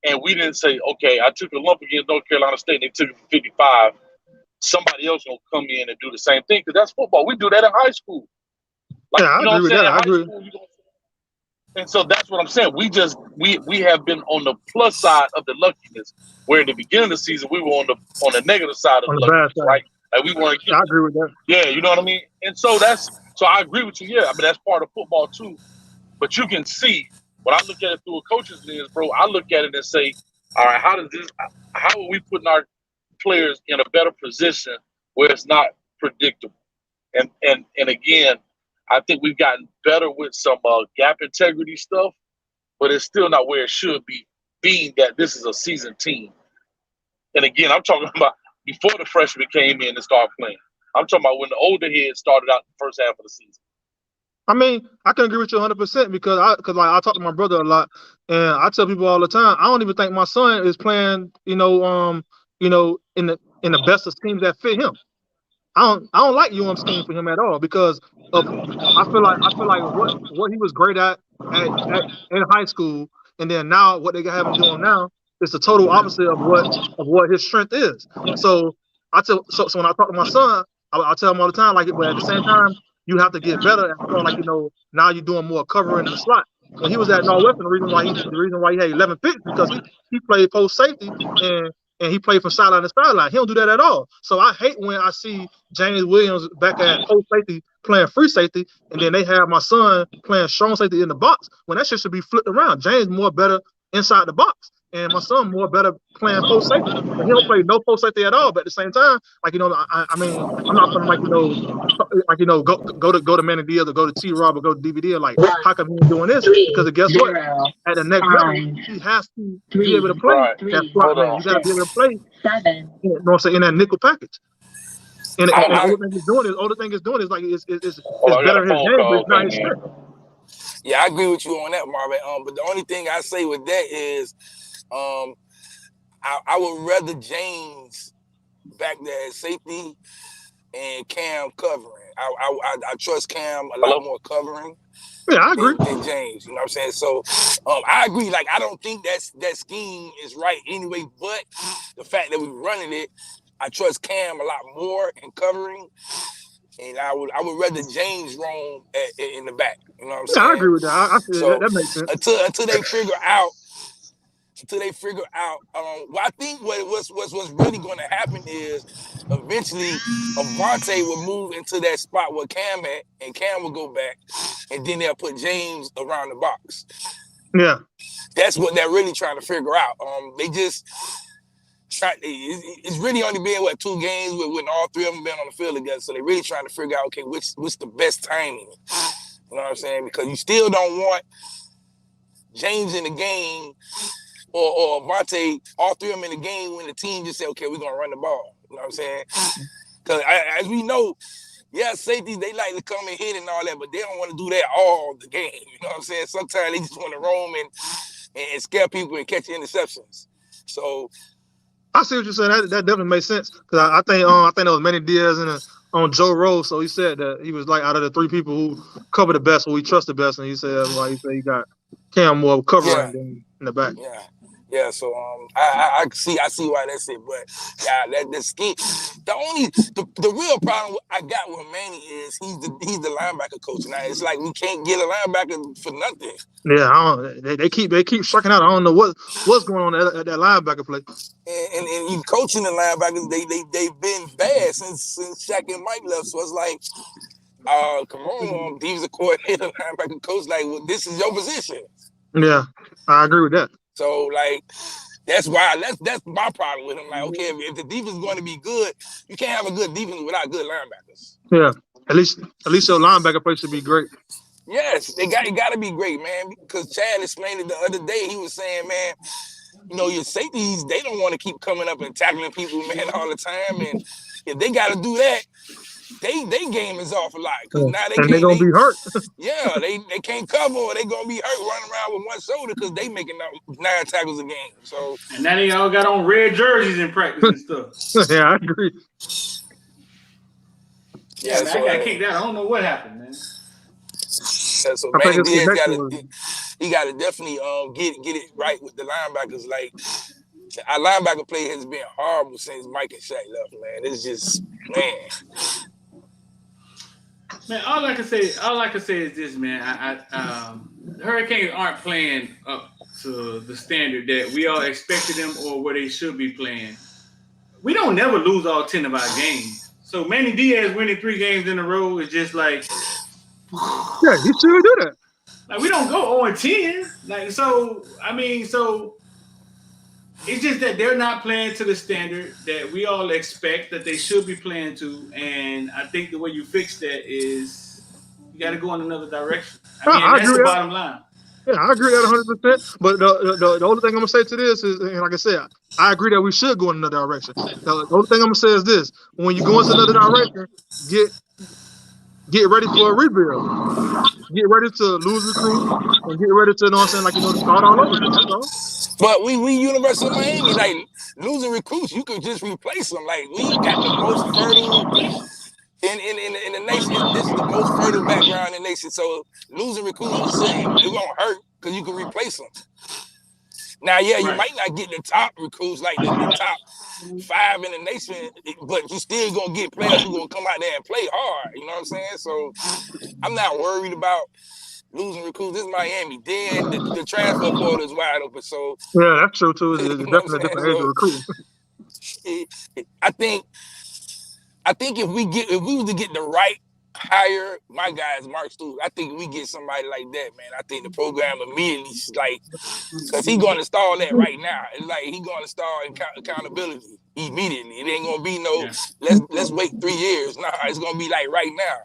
And we didn't say, okay, I took a lump against North Carolina State, and they took it for 55. Somebody else gonna come in and do the same thing, because that's football. We do that in high school. Like, yeah, I agree with that. I agree. And so that's what I'm saying. We have been on the plus side of the luckiness, where in the beginning of the season we were on the negative side of the luckiness, right? Like we weren't. I agree with that. Yeah, you know what I mean. And so I agree with you. Yeah, I mean that's part of football too. But you can see when I look at it through a coach's lens, bro. I look at it and say, all right, how are we putting our players in a better position where it's not predictable? And again, I think we've gotten better with some gap integrity stuff, but it's still not where it should be, being that this is a seasoned team. And again, I'm talking about before the freshmen came in and started playing. I'm talking about when the older heads started out the first half of the season. I mean, I can agree with you 100% because I talk to my brother a lot, and I tell people all the time, I don't even think my son is playing, in the best of schemes that fit him. I don't like UM scheme for him at all because of I feel like what he was great at in high school, and then now what they have him doing now is the total opposite of what his strength is. So so when I talk to my son, I tell him all the time, like, but at the same time, you have to get better at throwing, like, now you're doing more covering in the slot. When he was at Northwestern, the reason why he had 11 picks because he played post safety and he played from sideline to sideline. He don't do that at all. So I hate when I see James Williams back at post safety playing free safety, and then they have my son playing strong safety in the box when that shit should be flipped around. James more better inside the box, and my son more better playing post safety. And he don't play no post safety at all. But at the same time, like, I mean, I'm not gonna go to Manny Diaz or go to T-Rob or go to DVD. Like, how come he's doing this? Because guess what? At the next level, he has to be able to play that slot man. You got to be able to play. In that nickel package. And all the thing is doing is like it's better his game, but it's not his strength. Yeah, I agree with you on that, Marvin. But the only thing I say with that is, I would rather James back there at safety and Cam covering. I trust Cam a lot more covering. Yeah, I agree. than James. You know what I'm saying? So I agree. Like, I don't think that scheme is right anyway, but the fact that we're running it, I trust Cam a lot more in covering. And I would rather James roam in the back. You know what I'm Yeah, I saying? agree with that. I see So that makes sense. until they figure out, well, I think what's really going to happen is eventually Avante will move into that spot where Cam at, and Cam will go back, and then they'll put James around the box. Yeah. That's what they're really trying to figure out. They just it's really only been 2 games when all 3 of them been on the field together. So they're really trying to figure out, okay, what's the best timing. You know what I'm saying? Because you still don't want James in the game or Avante, all 3 of them in the game when the team just say, okay, we're gonna run the ball. You know what I'm saying? Because as we know, safeties, they like to come and hit and all that, but they don't want to do that all the game. You know what I'm saying? Sometimes they just want to roam and scare people and catch interceptions. So I see what you're saying. That definitely makes sense. Because I think that was Manny Diaz and on Joe Rose. So he said that he was like out of the 3 people who cover the best, who he trusts the best, and he said he got Cam more covering than in the back. Yeah. So I see why that's it, but the scheme. The real problem I got with Manny is he's the linebacker coach. Now it's like we can't get a linebacker for nothing. Yeah, they keep striking out. I don't know what's going on at that linebacker play. And you coaching the linebackers, they've been bad since Shaq and Mike left. So it's like, come on, defensive coordinator, linebacker coach, like, well, this is your position. Yeah, I agree with that. So like, that's why that's my problem with him. Like, okay, if the defense is going to be good, you can't have a good defense without good linebackers. Yeah, at least your linebacker play should be great. Yes, it got to be great, man. Because Chad explained it the other day. He was saying, man, you know, your safeties, they don't want to keep coming up and tackling people, man, all the time. And if they got to do that, they game is off a lot. Because now they're going to be hurt. Yeah, they can't cover or they going to be hurt running around with one shoulder because they making 9 tackles a game. So and now they all got on red jerseys in practice and stuff. Yeah, I agree. Yeah, man, I got kicked out. I don't know what happened, man. Yeah, so Manny Diaz got to definitely get it right with the linebackers. Like, our linebacker play has been horrible since Mike and Shaq left, man. It's just, man, all I can say is this, man. The Hurricanes aren't playing up to the standard that we all expected them or where they should be playing. We don't never lose all 10 of our games. So Manny Diaz winning 3 games in a row is just like, yeah, you should do that. Like, we don't go 0-10. Like, so it's just that they're not playing to the standard that we all expect that they should be playing to. And I think the way you fix that is you got to go in another direction. That's the bottom line. Yeah, I agree that 100%. But the only thing I'm going to say to this is, and like I said, I agree that we should go in another direction. The only thing I'm going to say is this. When you go into another direction, get ready for a rebuild. Get ready to lose recruits and get ready to, start all over. That's all. But we University of Miami, like, losing recruits, you could just replace them. Like, we got the most fertile in the nation. This is the most fertile background in the nation. So losing recruits, it won't hurt because you can replace them. Now, you might not get the top recruits, like the top 5 in the nation, but you still gonna get players who gonna come out there and play hard. You know what I'm saying? So I'm not worried about losing recruits. This is Miami. Then the transfer portal is wide open. So yeah, that's true too. It's definitely a different age of recruiting. I think if we was to get the right hire, my guy is Mark Stoops. I think if we get somebody like that, man, I think the program immediately, like, because he's going to stall that right now. It's like he's going to stall accountability immediately. It ain't going to be let's wait 3 years. Nah, it's going to be like right now.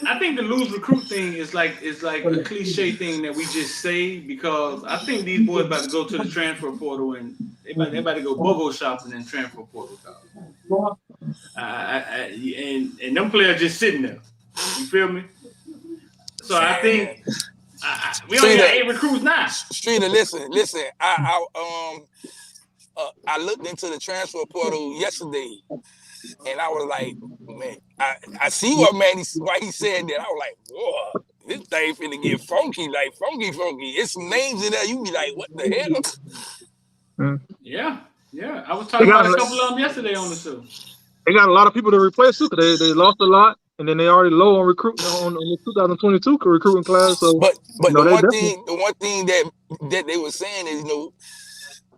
I think the lose recruit thing is like a cliche thing that we just say because I think these boys about to go to the transfer portal and they about to go BOGO shopping in transfer portal. And them players just sitting there. You feel me? So I think we only got 8 recruits now. Streeter, listen. I looked into the transfer portal yesterday. And I was like, man, I see why he said that. I was like, whoa, this thing finna get funky, like funky. It's some names in there. You be like, what the hell? Yeah. I was talking about a couple of them yesterday on the show. They got a lot of people to replace too, because they lost a lot, and then they already low on recruiting on the 2022 recruiting class. So, but the one thing that they were saying is,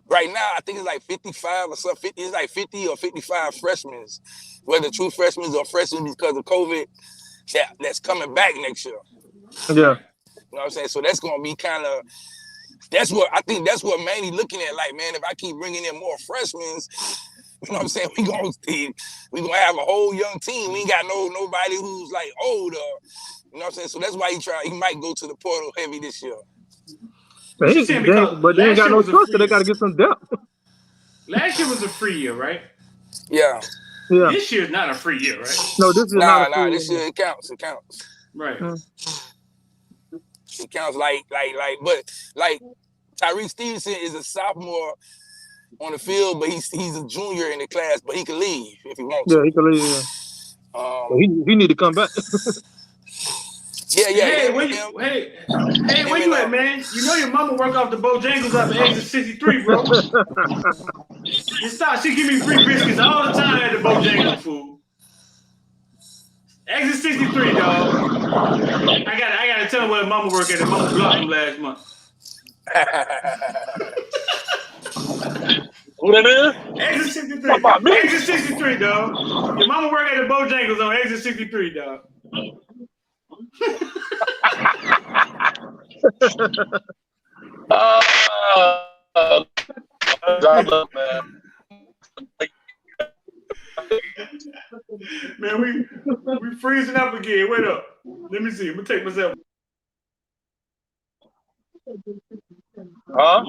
right now I think it's like 55 or something. 50, it's like 50 or 55 freshmen, whether true freshmen or freshmen because of COVID, that's coming back next year. Yeah. You know what I'm saying? So that's gonna be kind of. That's what Manny looking at. Like, man, if I keep bringing in more freshmen, you know what I'm saying? We gonna have a whole young team. We ain't got nobody who's like older. You know what I'm saying? So that's why he might go to the portal heavy this year. But they ain't got no choice. They got to get some depth. Last year was a free year, right? Yeah. This year's not a free year, right? No, this is not a free year. This year it counts. Right. It counts but Tyreek Stevenson is a sophomore on the field, but he's a junior in the class, but he can leave if he wants to. Yeah, he can leave. Yeah. He need to come back. Yeah. Hey, where you at, man? You know your mama work off the Bojangles up at exit 63, bro. She give me free biscuits all the time at the Bojangles food. Exit 63, dog. I gotta tell him where mama work at. The mama blocked him last month. Who that is? Exit 63. Exit 63, dog. Your mama work at the Bojangles on exit 63, dog. Man, we freezing up again. Wait up. Let me see. I'm gonna take myself. Huh?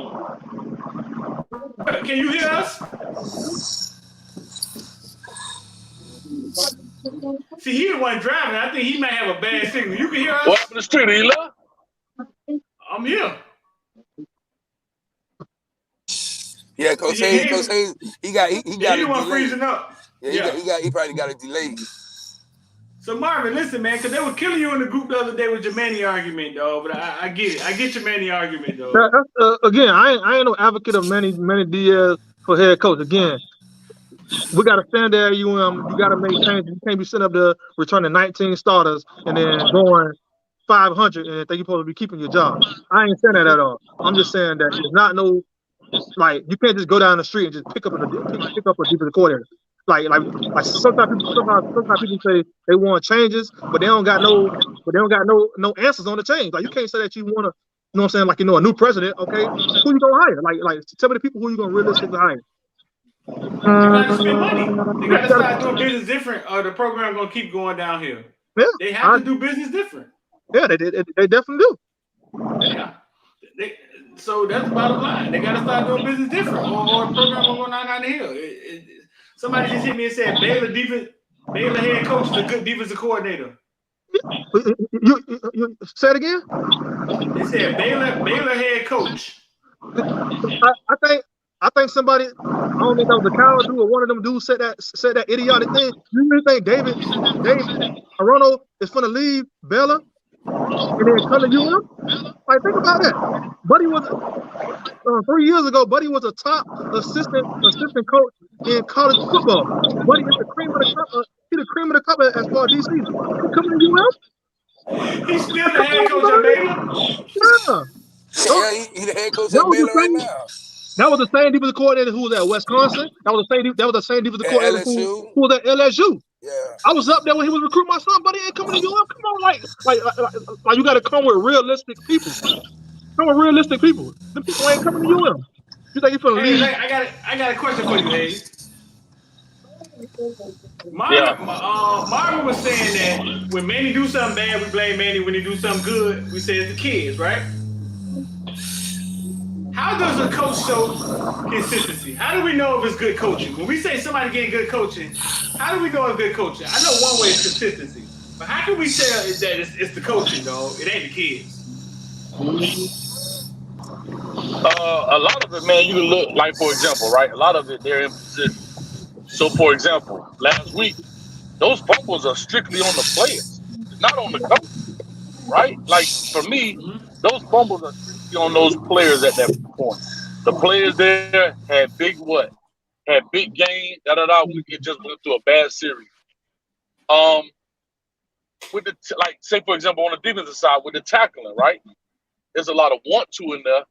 Can you hear us? See, he the one driving. I think he might have a bad signal. You can hear us? What happened to the street, Ela? I'm here. Yeah, Coach Hayes, he got a delay. Freezing up. Yeah, he probably got a delay. So Marvin, listen, man, because they were killing you in the group the other day with your Manny argument, dog. But I get it. I get your Manny argument, dog. Again, I ain't no advocate of Manny Diaz for head coach. Again, we got to stand there at UM. You got to make changes. You can't be sitting up there returning 19 starters and then going 500 and think you're supposed to be keeping your job. I ain't saying that at all. I'm just saying that it's not no, like, you can't just go down the street and just pick up a defensive coordinator. Like sometimes people say they want changes, but they don't got no answers on the change. Like, you can't say that you want to, you know what I'm saying? Like, a new president. Okay, who you gonna hire? Like tell me the people who you gonna realistically hire. They gotta spend money. They gotta start doing business different, or the program gonna keep going downhill. Yeah, they have to do business different. Yeah, they definitely do. Yeah, so that's the bottom line. They gotta start doing business different, or the program will go down the hill. Somebody just hit me and said Baylor head coach is a good defensive coordinator. You say it again? They said Baylor head coach. I think somebody, I don't think that was a Coward dude or one of them dudes said that idiotic thing. You really think David Arano is gonna leave Baylor and then come to UM? Like, think about that. Buddy was 3 years ago. Buddy was a top assistant coach in college football. Buddy is the cream of the crop. He's the cream of the crop as far as DC. He coming to UM? He's still the head coach at Baylor. Yeah, he's the head coach at Baylor right now. That was the same defensive coordinator who was at Wisconsin. That was the same defensive coordinator who was at LSU. Yeah. I was up there when he was recruiting my son, but he ain't coming to UM. Come on, like you got to come with realistic people. Come with realistic people. The people ain't coming to UM. You think he's gonna leave? I got a question for you, Hayes. Marvin was saying that when Manny do something bad, we blame Manny. When he do something good, we say it's the kids, right? How does a coach show consistency? How do we know if it's good coaching? When we say somebody getting good coaching, how do we know it's good coaching? I know one way is consistency, but how can we tell that it's the coaching, dog? It ain't the kids. A lot of it, man, you can look, like, for example, right? A lot of it, they're in position. So, for example, last week, those fumbles are strictly on the players, not on the coach. right? Like for me, those fumbles are strictly on those players at that point. The players there had big what? Had big gain, it just went through a bad series. With like say for example on the defensive side with the tackling, right? There's a lot of want to in there,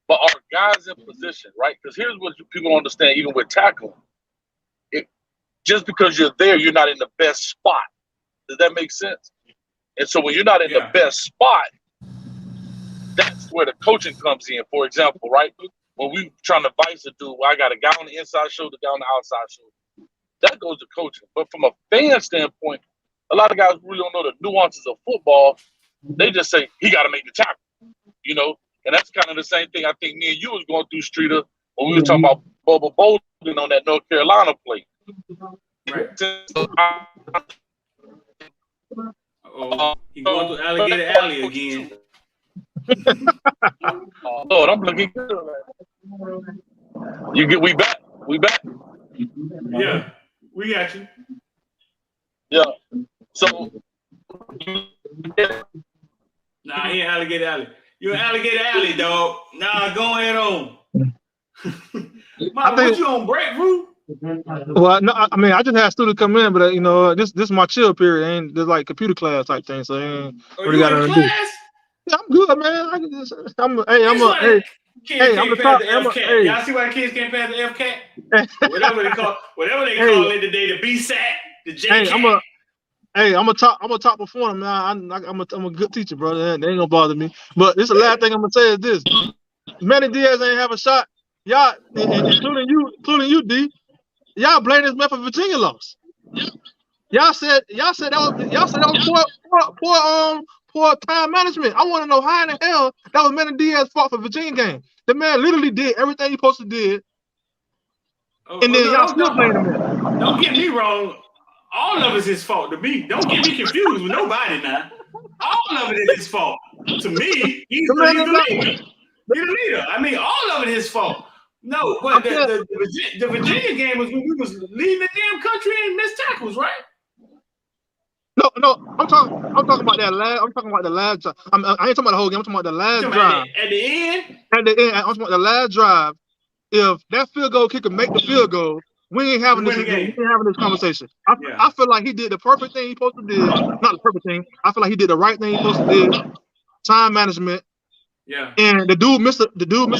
but are guys in position, right? Because here's what people don't understand, even with tackling. Just because you're there, you're not in the best spot. Does that make sense? And so when you're not in the best spot, that's where the coaching comes in. For example, right? When we trying to vice a dude, I got a guy on the inside shoulder, guy on the outside shoulder. That goes to coaching. But from a fan standpoint, a lot of guys really don't know the nuances of football. They just say, he got to make the tackle, you know? And that's kind of the same thing I think me and you was going through, Streeter, when we were talking about Bubba Bolden on that North Carolina play. Right. He going through Alligator Alley again. Oh, Lord, I'm looking good. We back? We back? Yeah, we got you. Yeah. So, nah, he ain't Alligator Alley. You in Alligator Alley, dog. Nah, go ahead on. Mama, what you on break, bro? Well, no, I mean, I just had students come in, but you know, this is my chill period. Ain't there's like computer class type thing, so ain't really got nothing to do. Yeah, I'm good, man. I'm the top. Y'all see why the kids can't pass the FCAT? Whatever they call it today, the BSAT, the JCAT. I'm a top performer, man. I'm a good teacher, brother. They ain't gonna bother me. But this the last thing I'm gonna say is this: Manny Diaz ain't have a shot. Y'all, including you, D. Y'all blame this man for Virginia loss. Y'all said that was poor time management. I want to know how in the hell that was Manny Diaz's fault for Virginia game. The man literally did everything he supposed to do. And then y'all still blame the man. Don't get me wrong. All of it's his fault to me. Don't get me confused with nobody now. All of it is his fault. To me, he's the leader. He's the leader. I mean, all of it is his fault. No, but the Virginia game was when we was leading the damn country and missed tackles, right? No, I'm talking about that last. I'm talking about the last drive. I ain't talking about the whole game. I'm talking about the last drive. At the end, I'm talking about the last drive. If that field goal kicker make the field goal, we ain't having this conversation. I feel like he did the perfect thing he supposed to do. Not the perfect thing. I feel like he did the right thing he supposed to do. Time management. Yeah. And the dude missed a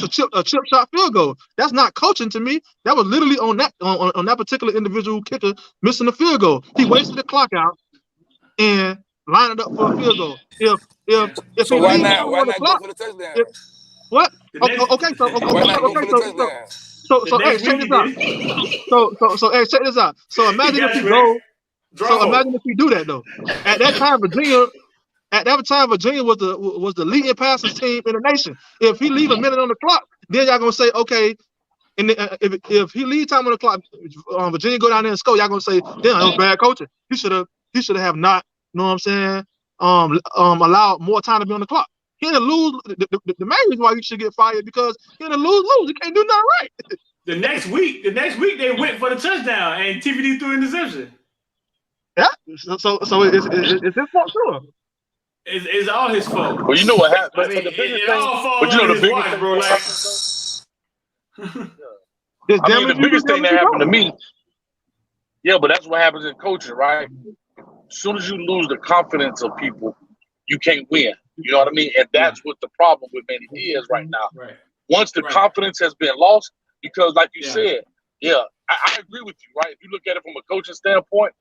chip shot field goal. That's not coaching to me. That was literally on that particular individual kicker missing the field goal. He wasted the clock out and lined it up for a field goal. If so he why leaves not the clock, go for the touchdown? What? Why not go for the touchdown? So hey, check this out. So hey, check this out. So imagine if he go. So imagine if he do that though. At that time, Virginia was the leading passing team in the nation. If he leave a minute on the clock, then y'all gonna say okay. And if he leave time on the clock, Virginia go down there and score. Y'all gonna say, damn, that was bad coaching. He should have not. You know what I'm saying? Allowed more time to be on the clock. He didn't lose. The main reason why he should get fired because he didn't lose. He can't do nothing right. The next week they went for the touchdown and TVD threw interception. Yeah. So it's his fault too. It's all his fault. Well, you know what happened. I mean, it all falls on his watch, bro. Like, the biggest thing that happened to me. Yeah, but that's what happens in coaching, right? As soon as you lose the confidence of people, you can't win. You know what I mean? And that's what the problem with Manny Diaz right now. Right. Once the confidence has been lost, because like you said, I agree with you, right? If you look at it from a coaching standpoint,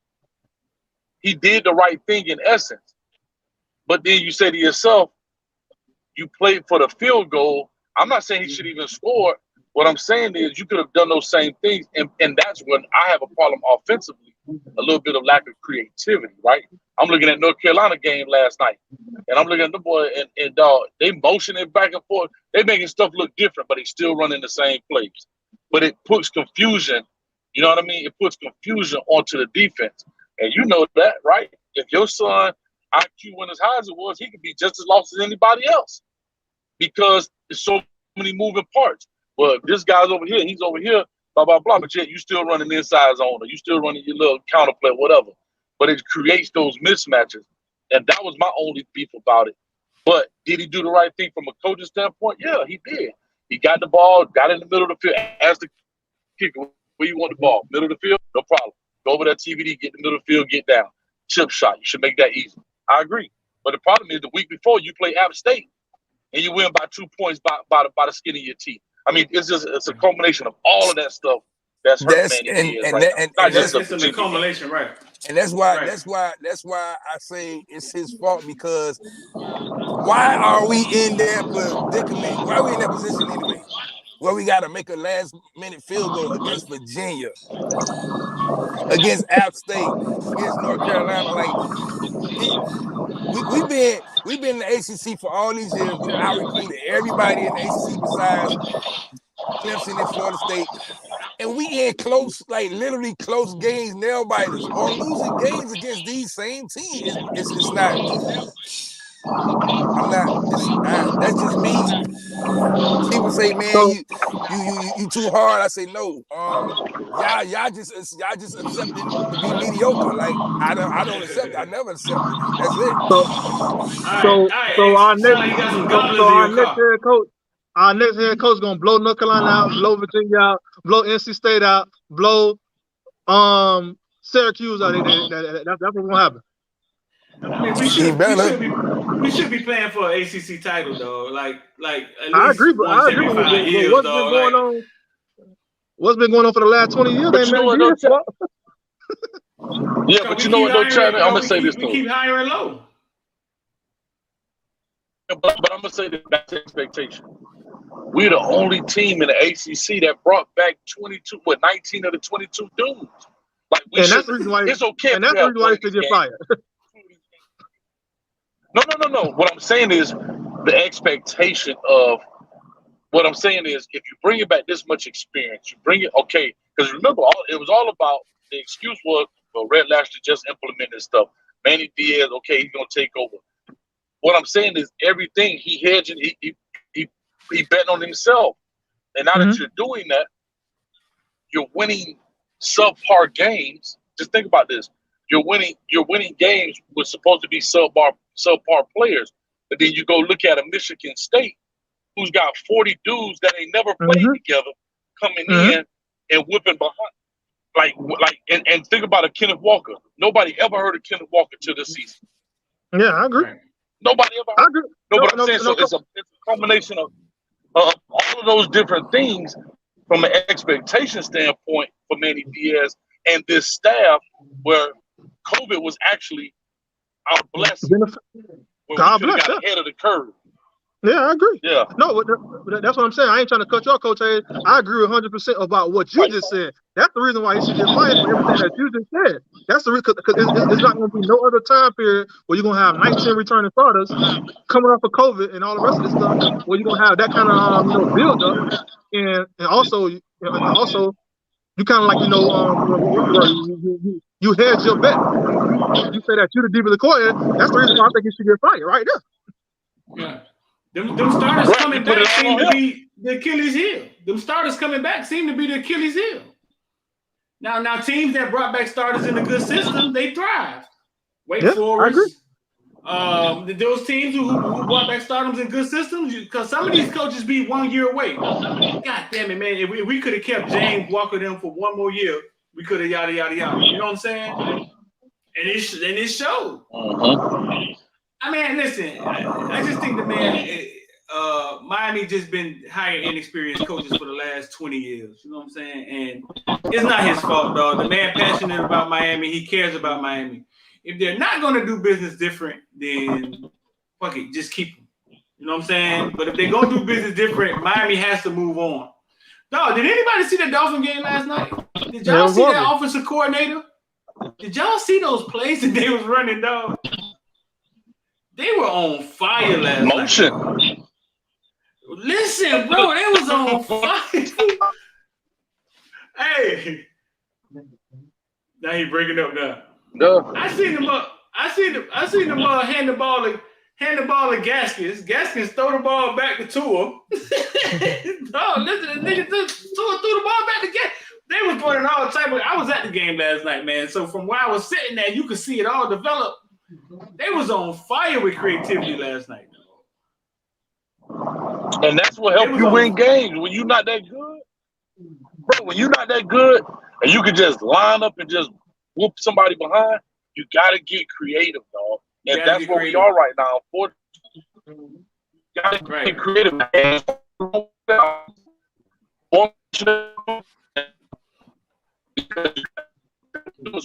he did the right thing in essence. But then you say to yourself, you played for the field goal. I'm not saying he should even score. What I'm saying is you could have done those same things. And that's when I have a problem offensively, a little bit of lack of creativity, right? I'm looking at North Carolina game last night, and I'm looking at the boy, and they motioning back and forth. They making stuff look different, but they still running the same plays. But it puts confusion, you know what I mean? It puts confusion onto the defense. And you know that, right? If your son IQ went as high as it was, he could be just as lost as anybody else because there's so many moving parts. Well, this guy's over here, he's over here, blah, blah, blah. But yet you still running the inside zone or you still running your little counterplay, whatever. But it creates those mismatches. And that was my only beef about it. But did he do the right thing from a coaching standpoint? Yeah, he did. He got the ball, got in the middle of the field, asked the kicker, where you want the ball? Middle of the field? No problem. Go over that TVD, get in the middle of the field, get down. Chip shot. You should make that easy. I agree. But the problem is the week before you play App State and you win by 2 points by the skin of your teeth. I mean, it's a culmination of all of that stuff that's hurt Manny Diaz right now. Not just it's an accumulation, right? And that's why I say it's his fault, because why are we in that predicament? Why are we in that position anyway? Where we got to make a last-minute field goal against Virginia, against App State, against North Carolina. Like, we've been in the ACC for all these years. We out recruited everybody in the ACC besides Clemson and Florida State, and we in close, like literally close games, nail biters, or losing games against these same teams. It's not. I'm not. That's just me. People say, man, you too hard. I say no. Y'all just accepting to be mediocre. Like I don't accept it. I never accepted it. That's it. So our next head coach gonna blow North Carolina out, blow Virginia out, blow NC State out, blow Syracuse out. That's what's gonna happen. I mean, we should be playing for an ACC title, though. Like at least I agree, but once every 5 years, what's been going on? What's been going on for the last 20 years? But you know what, yeah, but you know what, though, Chad, I'm gonna say this though. We keep hiring low. But I'm gonna say that that's the expectation. We're the only team in the ACC that brought back 19 of the 22 dudes. Like that's the reason why it's okay. And that's the reason why he should get fired. No. What I'm saying is the expectation of what I'm saying is if you bring it back this much experience, you bring it okay. Because remember, it was all about the excuse was, well, Red Lashter just implemented stuff. Manny Diaz, okay, he's gonna take over. What I'm saying is everything he hedging, he betting on himself. And now that you're doing that, you're winning subpar games. Just think about this. You're winning games with supposed to be subpar players. But then you go look at a Michigan State who's got 40 dudes that ain't never played together coming in and whipping behind. And think about a Kenneth Walker. Nobody ever heard of Kenneth Walker till this season. Yeah, I agree. Nobody ever heard. I agree. I'm saying it's a combination of all of those different things from an expectation standpoint for Manny Diaz and this staff, where COVID was actually our blessing. God bless. Got ahead of the curve. Yeah, I agree. Yeah. No, that's what I'm saying. I ain't trying to cut you off, Coach Hayes. I agree 100% about what you just said. That's the reason why he should get fired for everything that you just said. That's the reason, because it's not going to be no other time period where you're going to have 19 returning starters coming off of COVID and all the rest of this stuff, where you're going to have that kind of build up, and also you kind of like you hedge your bet. You say that you're the deep of the court. That's the reason why I think you should get fired right there. Yeah. Them starters coming back seem to be the Achilles heel. Them starters coming back seem to be the Achilles heel. Now teams that brought back starters in a good system, they thrive. Wake Forest, those teams who brought back starters in good systems, because some of these coaches be 1 year away. God damn it, man! If we could have kept James Walker them for one more year, we could have yada yada yada. You know what I'm saying? And it showed. I mean, listen, I just think Miami just been hiring inexperienced coaches for the last 20 years. You know what I'm saying? And it's not his fault, dog. The man passionate about Miami. He cares about Miami. If they're not going to do business different, then fuck it, just keep them. You know what I'm saying? But if they're going to do business different, Miami has to move on. Dog, did anybody see the Dolphin game last night? Did y'all see that offensive coordinator? Did y'all see those plays that they was running, dog? They were on fire last night. Listen, bro, they was on fire. Hey, now he breaking up now. No. I seen them hand the ball to Gaskins. Gaskins throw the ball back to Tua. Dog, listen, the nigga Tua threw the ball back to Gaskins. They was running all type of. I was at the game last night, man. So from where I was sitting there, you could see it all develop. They was on fire with creativity last night. And that's what helps you win games. When you're not that good, bro, when you're not that good, and you can just line up and just whoop somebody behind, you got to get creative, dog. And that's where we are right now. You got to get creative.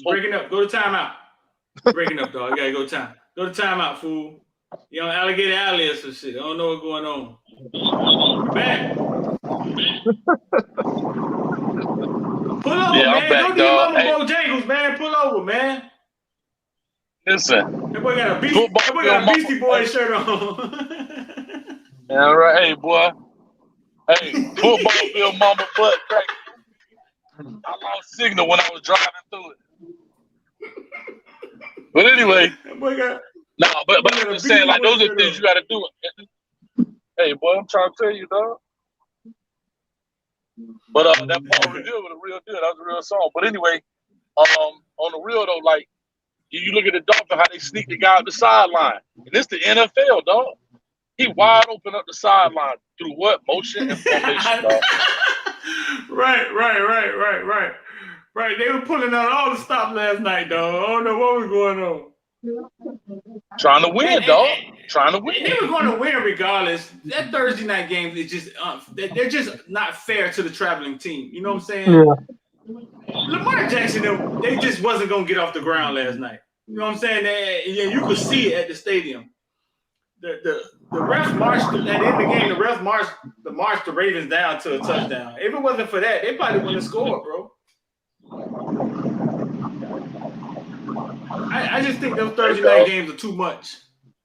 Breaking up. Go to timeout. Breaking up, dog. You gotta go time. Go to timeout, fool. You know, Alligator Alley or some shit. I don't know what's going on. We're back. Pull over, yeah, man. Back, Go to your mama hey. Bojangles, man. Pull over, man. Listen. That boy got a Beastie Boy shirt on. All right, hey, boy. Hey, football field mama butt crack. I lost signal when I was driving through it. But anyway, but I'm just saying, like, those are things you got to do. Hey, boy, I'm trying to tell you, dog. But that Paul Revere was a real deal. That was a real song. But anyway, on the real though, like you look at the Dolphins, how they sneak the guy up the sideline, and it's the NFL, dog. He wide open up the sideline through what? Motion and formation, dog. Right. They were pulling out all the stops last night, dog. I don't know what was going on. Trying to win, dog. Trying to win. They were going to win regardless. That Thursday night game is just they're just not fair to the traveling team. You know what I'm saying? Yeah. Lamar Jackson, they just wasn't going to get off the ground last night. You know what I'm saying? You could see it at the stadium. The refs marched at the end of the game. The refs marched the Ravens down to a touchdown. If it wasn't for that, they probably wouldn't have scored, bro. I just think those Thursday night games are too much.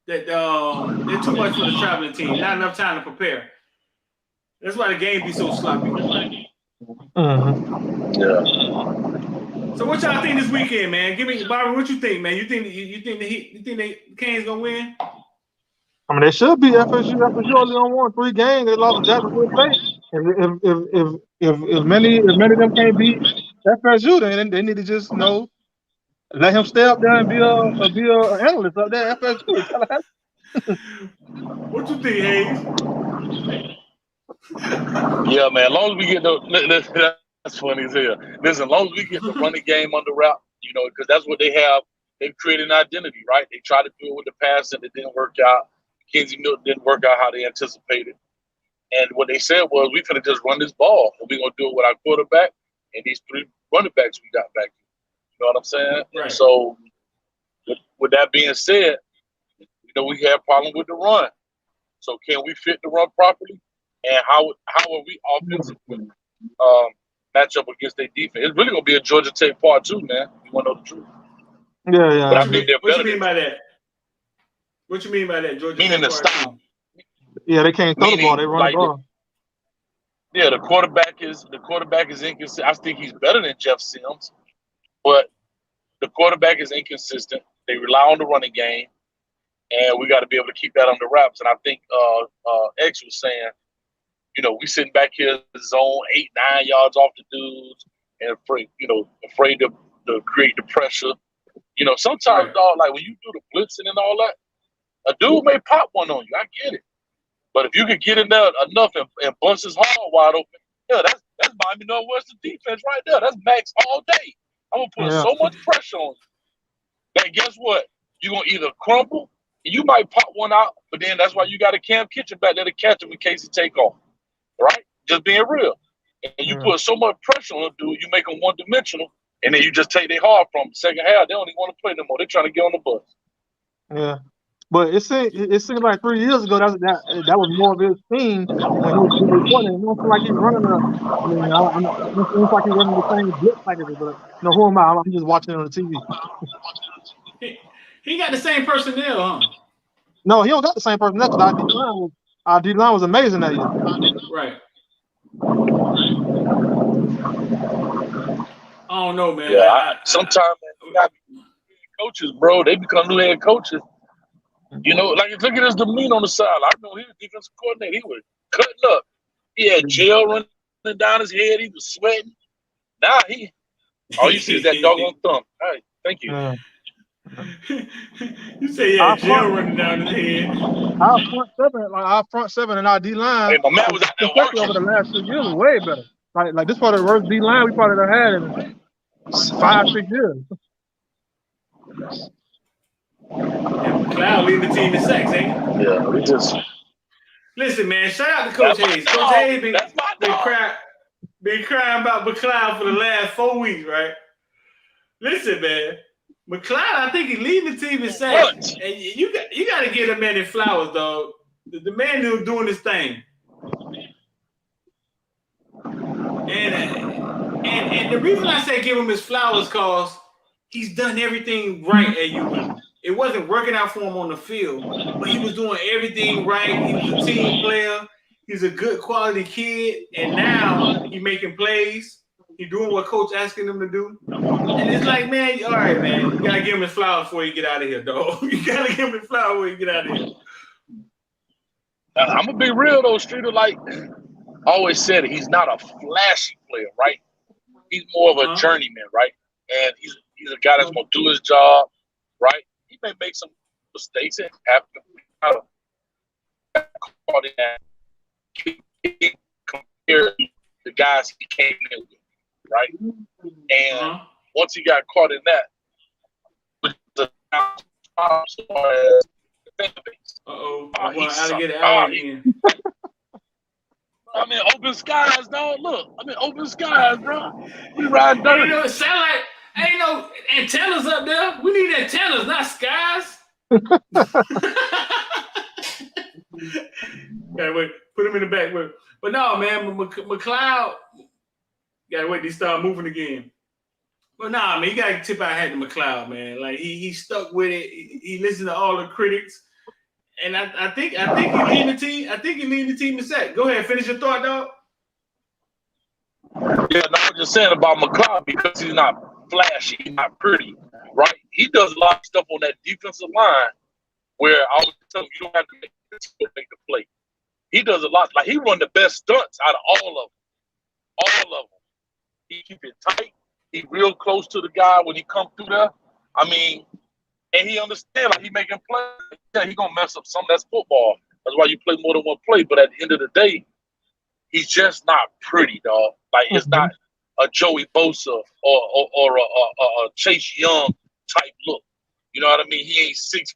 They're too much for the traveling team. Not enough time to prepare. That's why the game be so sloppy. Mm-hmm. Yeah. So what y'all think this weekend, man? Give me, Bobby. What you think, man? You think the Canes gonna win? I mean, they should be. FSU only won 3 games. They lost to Jacksonville State. If many of them can't beat FSU, then they need to just let him stay up there and be a analyst up there at FSU. What you think, Hayes? Yeah, man. As long as we get that's funny as hell. Listen, as long as we get the running game under wrap, because that's what they have. They've created an identity, right? They tried to do it with the pass and it didn't work out. Kenzie Milton didn't work out how they anticipated. And what they said was, we're going to just run this ball. And we're going to do it with our quarterback and these 3 running backs we got back here. You know what I'm saying? Right. So, with that being said, we have problem with the run. So, can we fit the run properly? And how are we offensively match up against their defense? It's really going to be a Georgia Tech part 2, man. You want to know the truth. Yeah. But I think they're better. What you mean by that? What you mean by that, Georgia? Meaning the style. Yeah, they can't throw the ball. They run the ball. Yeah, the quarterback is inconsistent. I think he's better than Jeff Sims, but the quarterback is inconsistent. They rely on the running game, and we got to be able to keep that under wraps. And I think X was saying, we sitting back here zone 8-9 yards off the dudes, and afraid to create the pressure. Sometimes, dog, like when you do the blitzing and all that, a dude may pop one on you. I get it. But if you could get in there enough and bust his heart wide open, that's Miami Northwestern defense right there. That's Max all day. I'm going to put so much pressure on you that guess what? You're going to either crumble and you might pop one out, but then that's why you got a Cam Kitchen back there to catch him in case he take off. Right? Just being real. And you put so much pressure on a dude, you make him one-dimensional, and then you just take their heart from him. Second half, they don't even want to play no more. They're trying to get on the bus. Yeah. But it seemed like 3 years ago that was more of his team when he was playing. It don't feel like he's running it looks like he's running the same blitz packages, but who am I? I'm just watching it on the TV. He got the same personnel, huh? No, he don't got the same personnel because our D-line was amazing that year. Right. I don't know, man. Yeah, sometimes coaches, bro, they become new head coaches. Like look at his demeanor on the side. I know he was defensive coordinator. He was cutting up. He had gel running down his head. He was sweating. Now all you see is that doggone thumb. All right, thank you. You say yeah, Jill running down his head. Our front seven and our D line. Hey, my man was out there especially working. over the last 2 years, is way better. Like this probably the worst D line we probably have had in 5-6 years. And McLeod leading the team in sacks, ain't he? Yeah, we just listen, man. Shout out to Coach Hayes. Coach Hayes been crying about McLeod for the last 4 weeks, right? Listen, man. McLeod, I think he leading the team in sacks. And you got to give the man his flowers, dog. The man who's doing his thing. And the reason I say give him his flowers because he's done everything right at UM. It wasn't working out for him on the field, but he was doing everything right. He was a team player. He's a good quality kid, and now he's making plays. He's doing what coach asking him to do. And it's like, man, all right, man, you got to give him his flowers before you get out of here, dog. You got to give him his flowers before you get out of here. I'm going to be real, though, Streeter. Like, I always said, he's not a flashy player, right? He's more of a journeyman, right? And he's a guy that's going to do his job, right? He may make some mistakes and have to caught in that. Compare the guys he came in with, right? And once he got caught in that, as far as the fan base. I mean, open skies, dog. Look, open skies, bro. We ride dirty. It sound like ain't no antennas up there. We need antennas, not skies. Gotta wait. Put him in the back. But no, man, McLeod. Gotta wait. They start moving again. But nah, man, you gotta tip our hat to McLeod, man. Like he stuck with it. He listened to all the critics, and I think he leading the team. I think he leading the team in sack. Go ahead, finish your thought, dog. Yeah, no, I'm just saying about McLeod because he's not flashy, he's not pretty, right? He does a lot of stuff on that defensive line where I always tell him you don't have to make the play. He does a lot. Like he run the best stunts out of all of them. All of them. He keep it tight. He real close to the guy when he come through there. I mean, and he understand like he making plays. Yeah, he gonna mess up some. That's football. That's why you play more than one play. But at the end of the day, he's just not pretty, dog. Like it's not a Joey Bosa or a Chase Young type look. You know what I mean? He ain't 6'5",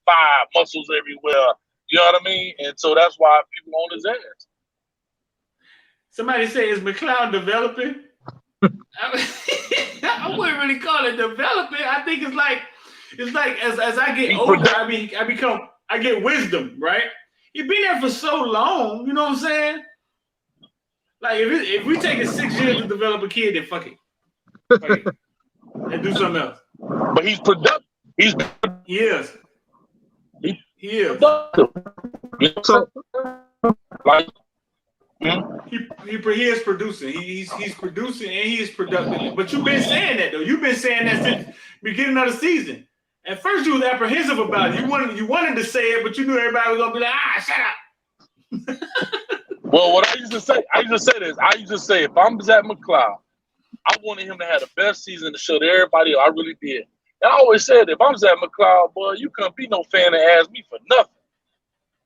muscles everywhere. You know what I mean? And so that's why people on his ass. Somebody say, is McLeod developing? I wouldn't really call it developing. I think it's like as I get older, I get wisdom, right? You've been there for so long, you know what I'm saying? Like if we take it 6 years to develop a kid, then fuck it. And do something else. But he's productive. He is. So like he is producing. He's producing and he is productive. But you've been saying that though. You've been saying that since the beginning of the season. At first you was apprehensive about it. You wanted to say it, but you knew everybody was gonna be like, shut up. Well, what I used to say if I'm Zach McLeod, I wanted him to have the best season to show to everybody. I really did. And I always said, if I'm Zach McLeod, boy, you couldn't be no fan that asked me for nothing.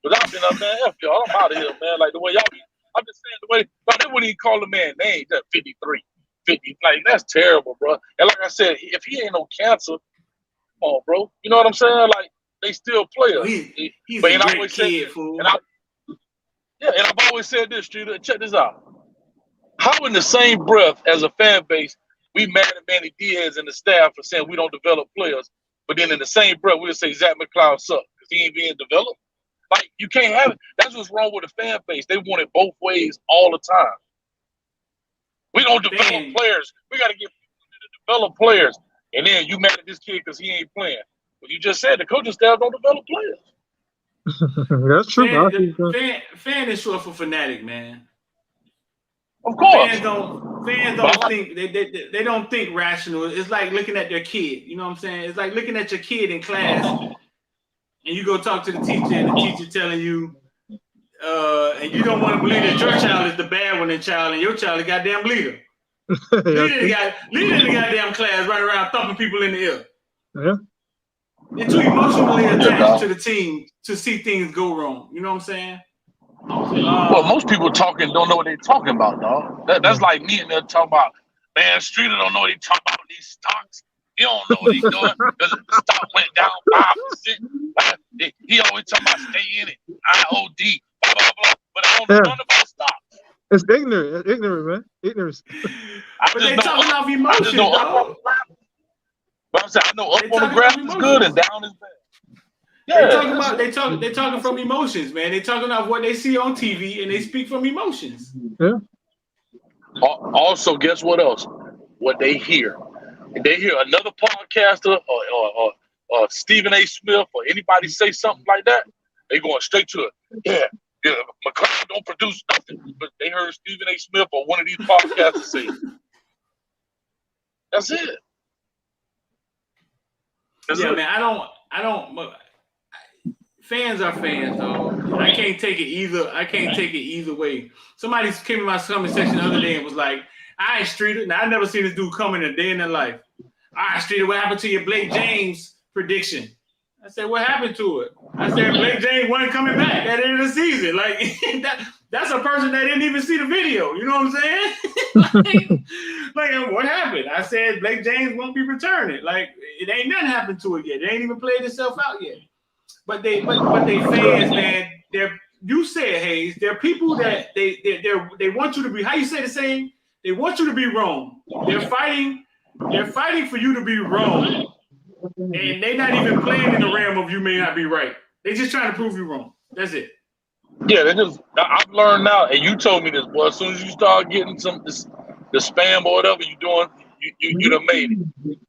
But I've been up there, F y'all. I'm out of here, man. Like the way y'all be, I'm just saying the way, they wouldn't even call the man name, that 53, 50. Like, that's terrible, bro. And like I said, if he ain't no cancer, come on, bro. You know what I'm saying? Like, they still play us. He's a great kid, fool. And I've always said this, Streeter. Check this out. How in the same breath as a fan base, we mad at Manny Diaz and the staff for saying we don't develop players, but then in the same breath, we'll say Zach McLeod sucks because he ain't being developed? Like, you can't have it. That's what's wrong with the fan base. They want it both ways all the time. We don't develop players. We got to get people to develop players. And then you mad at this kid because he ain't playing. Well, you just said the coaching staff don't develop players. That's true. Fan is short for fanatic, man. Of course. Fans don't think they don't think rational. It's like looking at their kid. You know what I'm saying? It's like looking at your kid in class, and you go talk to the teacher, and the teacher telling you, and you don't want to believe that your child is the bad one, and your child is goddamn leader. Leader in the goddamn class, running around thumping people in the ear. Yeah. They're too emotionally attached to the team to see things go wrong. You know what I'm saying? Well, most people talking don't know what they're talking about, dog. That's like me and them talking about, man, Streeter don't know what he's talking about these stocks. He don't know what he's doing because the stock went down 5%. He always talking about stay in it, IOD, blah, blah, blah. But I don't know nothing about stocks. It's ignorant. It's ignorant, man. Ignorance. But they talking off emotion, dog. But I'm saying, I know up on the graph is good and down is bad. Yeah. They talking from emotions, man. They talking off what they see on TV and they speak from emotions. Yeah. Also, guess what else? What they hear. If they hear another podcaster or Stephen A. Smith or anybody say something like that, they going straight to it. Yeah, McLeod don't produce nothing, but they heard Stephen A. Smith or one of these podcasters say it. That's it. Man, I don't. Fans are fans, though. I can't take it either way. Somebody came in my comment section the other day and was like, "All right, Streeter." Now I never seen this dude come in a day in their life. All right, Streeter, what happened to your Blake James prediction? I said, what happened to it? I said, Blake James wasn't coming back at the end of the season. Like that's a person that didn't even see the video. You know what I'm saying? like, what happened? I said, Blake James won't be returning. Like, it ain't nothing happened to it yet. It ain't even played itself out yet. But they fans, man. You said, Hayes. They're people that they want you to be. How you say the saying? They want you to be wrong. They're fighting for you to be wrong. And they're not even playing in the realm of you may not be right. They're just trying to prove you wrong. That's it. Yeah, I've learned now, and you told me this, boy. As soon as you start getting the spam or whatever you're doing, you done made it.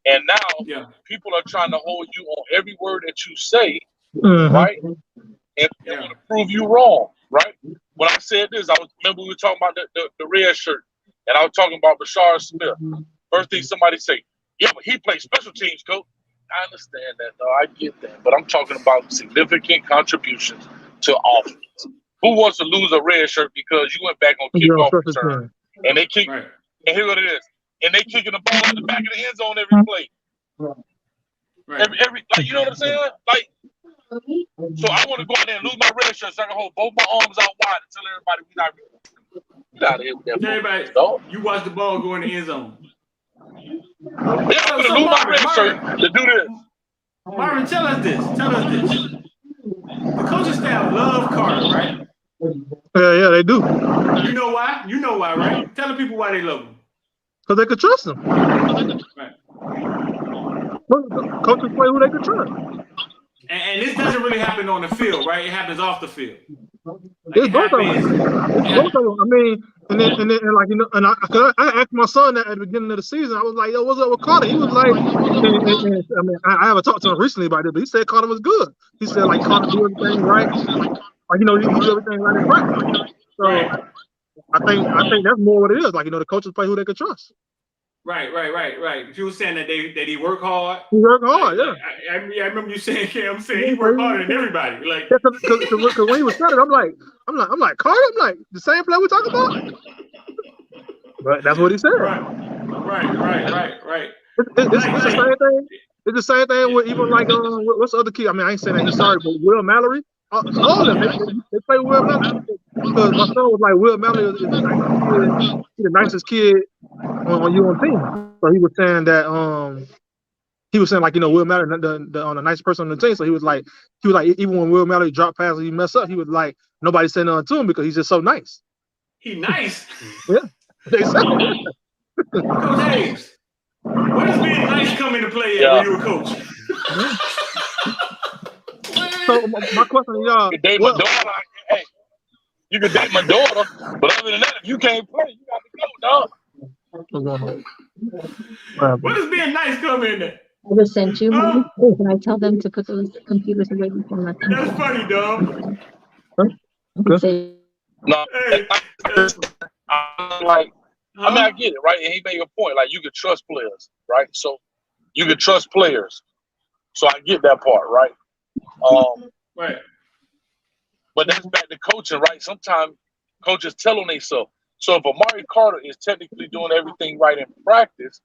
And now people are trying to hold you on every word that you say, right? And they want to prove you wrong, right? When I said this, remember we were talking about the red shirt, and I was talking about Bashar Smith. First thing somebody say, yeah, but he plays special teams, coach. I understand that, though. I get that. But I'm talking about significant contributions to offense. Who wants to lose a red shirt because you went back on kickoff return and they kick, and here's what it is, and they kicking the ball in the back of the end zone every play. Right. Every like, you know what I'm saying? Like, so I want to go out there and lose my red shirt so I can hold both my arms out wide and tell everybody we not get out of here with that. Everybody, you watch the ball go in the end zone. Yeah, I'm going to lose my red shirt to do this. Marvin, tell us this. The coaching staff love Carter, right? Yeah, they do. You know why? You know why, right? Tell the people why they love him. Because they could trust him. Right. Coaches play who they could trust. And this doesn't really happen on the field, right? It happens off the field. It's both of them. I mean, and like, you know, and I asked my son that at the beginning of the season. I was like, "Yo, what's up with Carter?" He was like, I mean, I haven't talked to him recently about it, but he said Carter was good. He said like Carter do everything right, like, you know, he do everything right in practice. So I think that's more what it is. Like, you know, the coaches play who they could trust. Right. You were saying that he worked hard. He worked hard, yeah. I remember you saying, Cam, he worked harder than everybody. Like, because when he was started, I'm like Carter. I'm like the same player we talking about. But that's what he said. Right. It's the same thing. It's the same thing with even like what's the other kid? I mean, I ain't saying that he's sorry, but Will Mallory. All of them, they play Will Mallory because my son was like, Will Mallory is the nicest kid on your team. So he was saying that like, you know, Will Mallory the nice person on the team. So he was like even when Will Mallory dropped passes, he messed up. He was like nobody said nothing to him because he's just so nice. He nice. Yeah, they said. Coach Hayes, what does being nice come into play when you were a coach? So my question to y'all, you can date my daughter. Hey, you can date my daughter, but other than that, if you can't play, you got to go, dog. What does being nice come in there? I just sent you money. Can I tell them to put those computers away before my time? That's funny, dog. Okay. No, like, I mean, I get it, right? And he made a point. Like, you can trust players, right? So you can trust players. So I get that part, right? Right. But that's back to coaching, right? Sometimes coaches tell on themselves. So if Amari Carter is technically doing everything right in practice,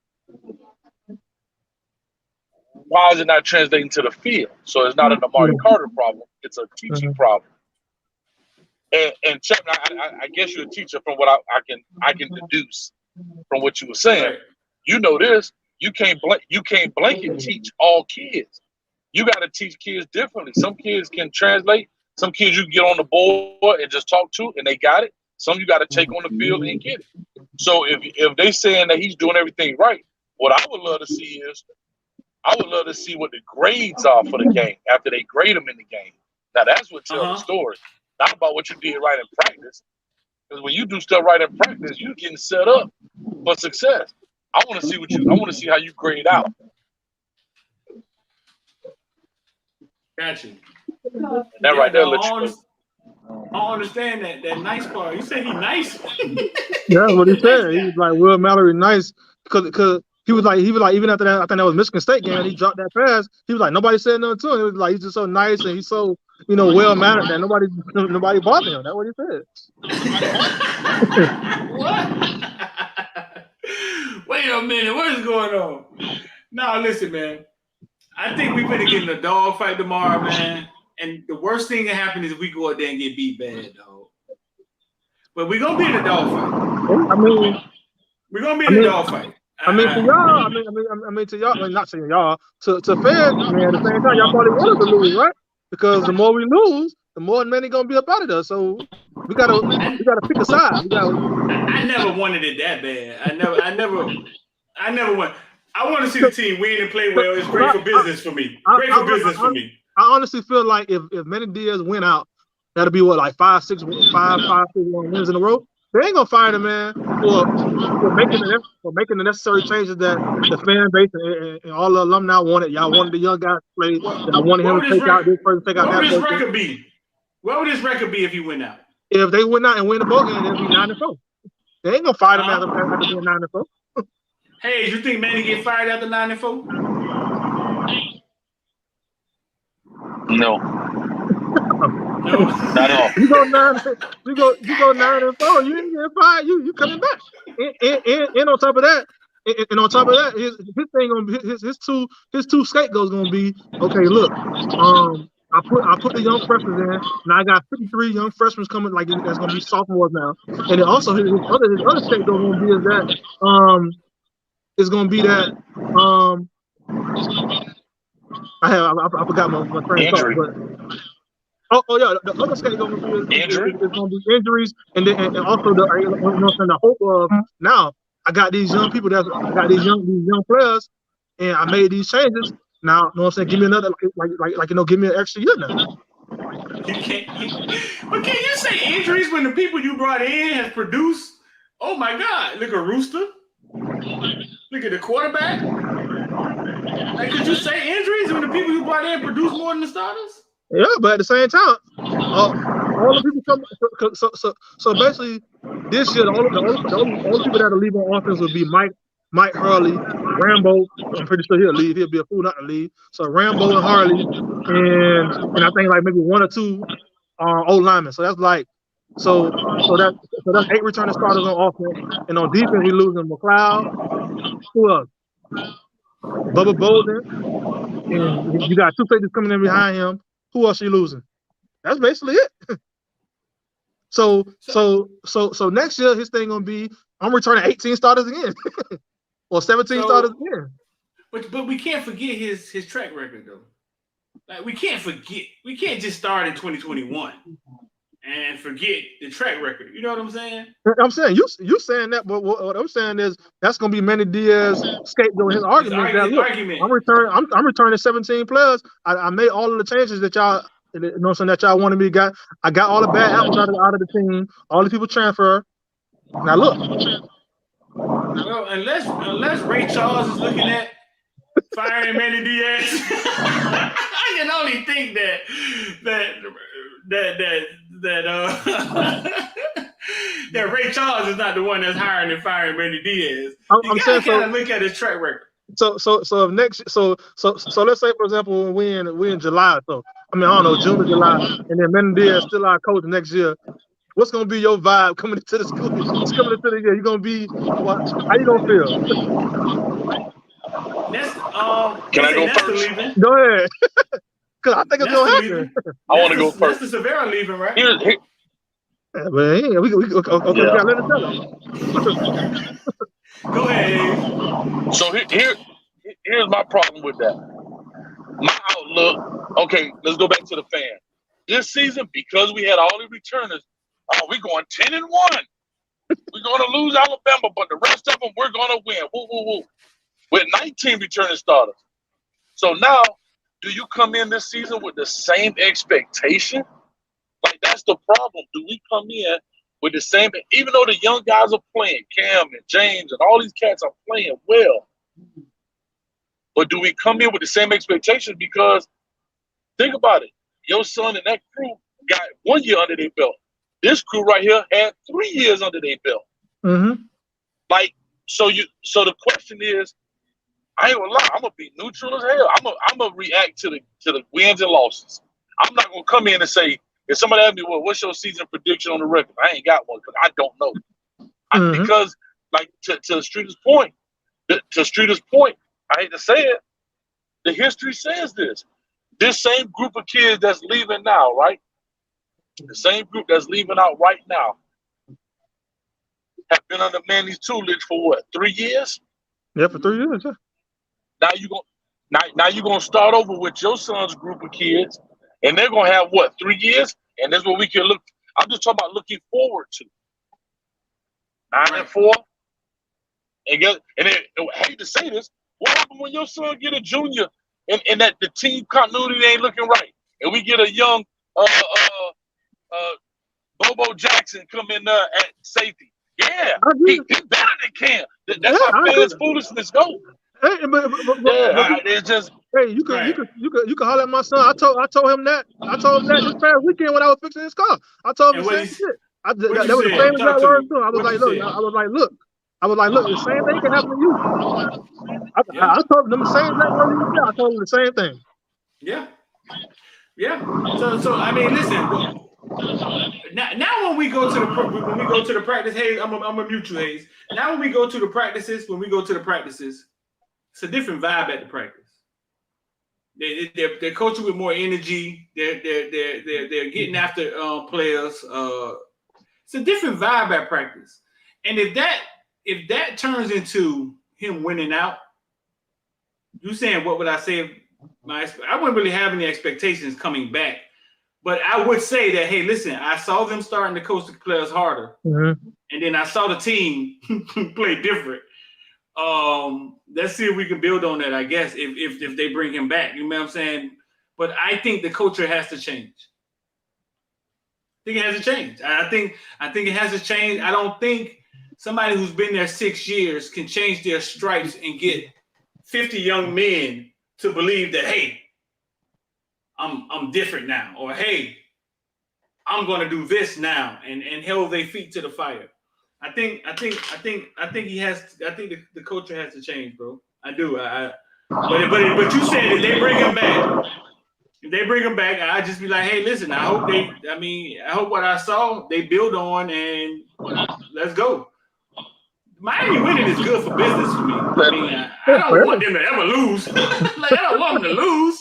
why is it not translating to the field? So it's not an Amari Carter problem. It's a teaching problem. And Chuck, I guess you're a teacher from what I can deduce from what you were saying. Right. You know this. You can't blanket teach all kids. You got to teach kids differently. Some kids can translate. Some kids you can get on the board and just talk to, and they got it. Some you got to take on the field and get it. So if they saying that he's doing everything right, what I would love to see is what the grades are for the game after they grade them in the game. Now that's what tells the story, not about what you did right in practice. Because when you do stuff right in practice, you're getting set up for success. I want to see how you grade out. Gotcha. That right there lets I you know. don't understand that nice part. You said he nice. Yeah, that's what he said. Nice He was like, Will Mallory nice because he was like even after that, I think that was Michigan State game, and he dropped that pass. He was like, nobody said nothing to him. He was like, he's just so nice and he's so well mannered that nobody bothered him. That's what he said. What? Wait a minute, what is going on? No, listen, man. I think we better get in a dog fight tomorrow, man. And the worst thing that happen is if we go out there and get beat bad, dog. But we're gonna be in a dog fight. I mean, we're gonna be in a dog fight. I mean, to y'all, to y'all, I mean, not saying y'all, to fans, man, at the same time, y'all probably want us to lose, right? Because the more we lose, the more Manny gonna be up out of us. So we gotta pick a side. I never wanted it that bad. I never want. I want to see the team win and play well. It's great for business for me. Great for business for me. I honestly feel like if Manny Diaz went out, that'll be what, like 5-6 wins in a row. They ain't gonna fire the man for making the necessary changes that the fan base and all the alumni wanted. Y'all wanted the young guys to play. Y'all wanted him to take out this person, take out that person. What would his record be? What would his record be if he went out? If they went out and win the ball game, it'd be 9-4. They ain't gonna fire the man after being 9-4. Hey, you think Manny get fired after 9-4? No. No, not at all. You go 9-4. You ain't getting fired. You coming back. And on top of that, his thing gonna be his two scapegoats gonna be, okay, look, I put the young freshmen in. Now I got 53 young freshmen coming, like that's gonna be sophomores now. And then also his other scapegoat gonna be I forgot my train of thought, but the other scapegoat gonna be is gonna be injuries, and also the hope of now I got these young people these young players, and I made these changes. Now, you know what I'm saying? Give me another, give me an extra year now. You can't. But can you say injuries when the people you brought in has produced? Oh my God! Look at Rooster. Look at the quarterback. Like, could you say injuries when the people you brought in produce more than the starters? Yeah, but at the same time, all the people come. So basically, this year, the only people that will leave on offense will be Mike Hurley, Rambo. I'm pretty sure he'll leave. He'll be a fool not to leave. So Rambo and Harley, and I think like maybe 1 or 2 old linemen. So that's like so that's 8 returning starters on offense, and on defense we losing McLeod. Who else? Bubba Bolden, and you got 2 safeties coming in behind him. Who else you losing? That's basically it. So next year his thing gonna be I'm returning 18 starters again. Or 17 starters again. But we can't forget his track record though. Like we can't just start in 2021 and forget the track record. You know what I'm saying? I'm saying you saying that, but what I'm saying is that's gonna be Manny Diaz scapegoat. His argument is that I'm returning 17 players. I made all of the changes that y'all that y'all wanted me to got. I got all the bad apples out of the team. All the people transfer. Now look. Well, unless Ray Charles is looking at firing Manny Diaz, I can only think that Ray Charles is not the one that's hiring and firing Manny Diaz. You gotta kind of look at his track record. So let's say for example we in July. So I don't know, June or July, and then Manny Diaz still our coach next year. What's gonna be your vibe coming into the school? It's coming into the year. You gonna be what? How you gonna feel? Can I go first? Leaving. Go ahead. Because I think it's going to happen. I want to go first. Nesta Severa leaving, right? Okay, we gotta let it tell. Go ahead. So here's my problem with that. My outlook. Okay, let's go back to the fan. This season, because we had all the returners, we're going 10-1. We're going to lose Alabama, but the rest of them we're going to win. Woo, woo, woo. With 19 returning starters. So now, do you come in this season with the same expectation? Like, that's the problem. Do we come in with the same, even though the young guys are playing, Cam and James and all these cats are playing well, but do we come in with the same expectations? Because think about it. Your son and that crew got 1 year under their belt. This crew right here had 3 years under their belt. Mm-hmm. Like, so the question is, I ain't gonna lie, I'm gonna be neutral as hell. I'm gonna react to the wins and losses. I'm not gonna come in and say, if somebody asks me, well, what's your season prediction on the record? I ain't got one because I don't know. Because, like, to Streeter's point, I hate to say it, the history says this. This same group of kids that's leaving now, right? The same group that's leaving out right now have been under Manny's tutelage for what, 3 years? Yeah, for 3 years, yeah. Now you're gonna start over with your son's group of kids, and they're gonna have what, 3 years? And that's what we can look. I'm just talking about looking forward to 9-4. And I hate to say this, what happened when your son get a junior and that the team continuity ain't looking right, and we get a young Bobo Jackson come in at safety? Yeah, he's better than Cam. That's how fans' foolishness go. Hey, It's just you can holler at my son. I told him that. I told him that this past weekend when I was fixing his car. I told him the same shit. That was the same exact word too. I was like, look, the same thing can happen to you. I told them the same exact word you said. I told them the same thing. Yeah. So I mean, listen. Now when we go to the practice, Hayes, I'm gonna mute you, Hayes. Now when we go to the practices, it's a different vibe at the practice. They're coaching with more energy. They're getting after players. It's a different vibe at practice. And if that turns into him winning out, you saying what would I say? I wouldn't really have any expectations coming back, but I would say that, hey, listen, I saw them starting to coach the players harder, and then I saw the team play different. Let's see if we can build on that, I guess, if they bring him back. You know what I'm saying? But I think the culture has to change. I think it has to change. I think it has to change. I don't think somebody who's been there 6 years can change their stripes and get 50 young men to believe that, hey, I'm different now, or hey, I'm going to do this now, and hold their feet to the fire. I think the culture has to change, bro. I do. But you said if they bring him back, I just be like, hey, listen, I hope what I saw they build on, and let's go. Miami winning is good for business for me. I mean, I don't want them to ever lose. Like, I don't want them to lose.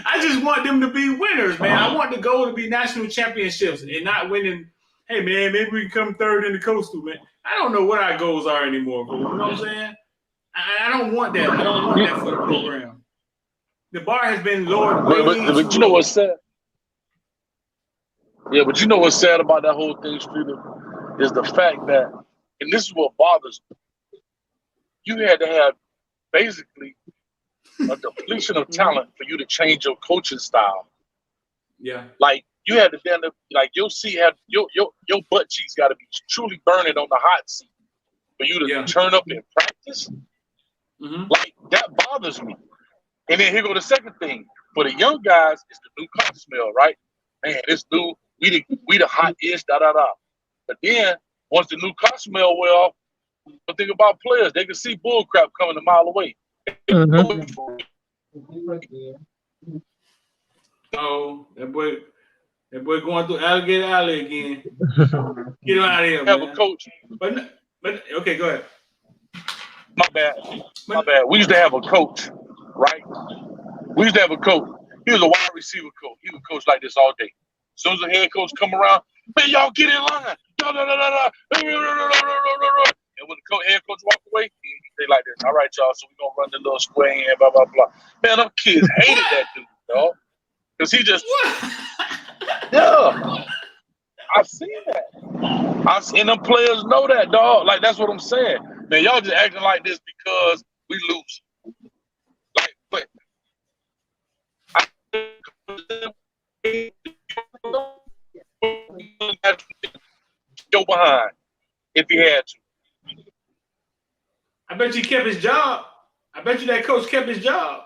I just want them to be winners, man. I want the goal to be national championships and not winning. Hey, man, maybe we can come third in the Coastal, man. I don't know what our goals are anymore, bro. You know what I'm saying? I don't want that. I don't want that for the program. The bar has been lowered. But you know what's sad? Yeah, but you know what's sad about that whole thing, Streeter, is the fact that, and this is what bothers me, you had to have basically a depletion of talent for you to change your coaching style. Yeah. Like, you had to stand up, like, your butt cheeks got to be truly burning on the hot seat for you to turn up in practice. Like, that bothers me. And then here go the second thing. For the young guys, it's the new cotton smell, right? Man, this new, we the hot-ish, da-da-da. But then, once the new cotton smell wear off, don't think about players. They can see bull crap coming a mile away. Oh, that boy going through Alligator Alley again. Get him out of here, man. Have a coach. But okay, go ahead. My bad. My bad. We used to have a coach, right? We used to have a coach. He was a wide receiver coach. He would coach like this all day. As soon as the head coach come around, man, y'all get in line. And when the head coach walk away, he say like this, all right, y'all, so we're going to run the little square in, blah, blah, blah. Man, them kids hated that dude, dog. Because he just, yeah. I've seen that. And them players know that, dog. Like, that's what I'm saying. Man, y'all just acting like this because we lose. Like, but go behind if he had to. I bet you kept his job. I bet you that coach kept his job.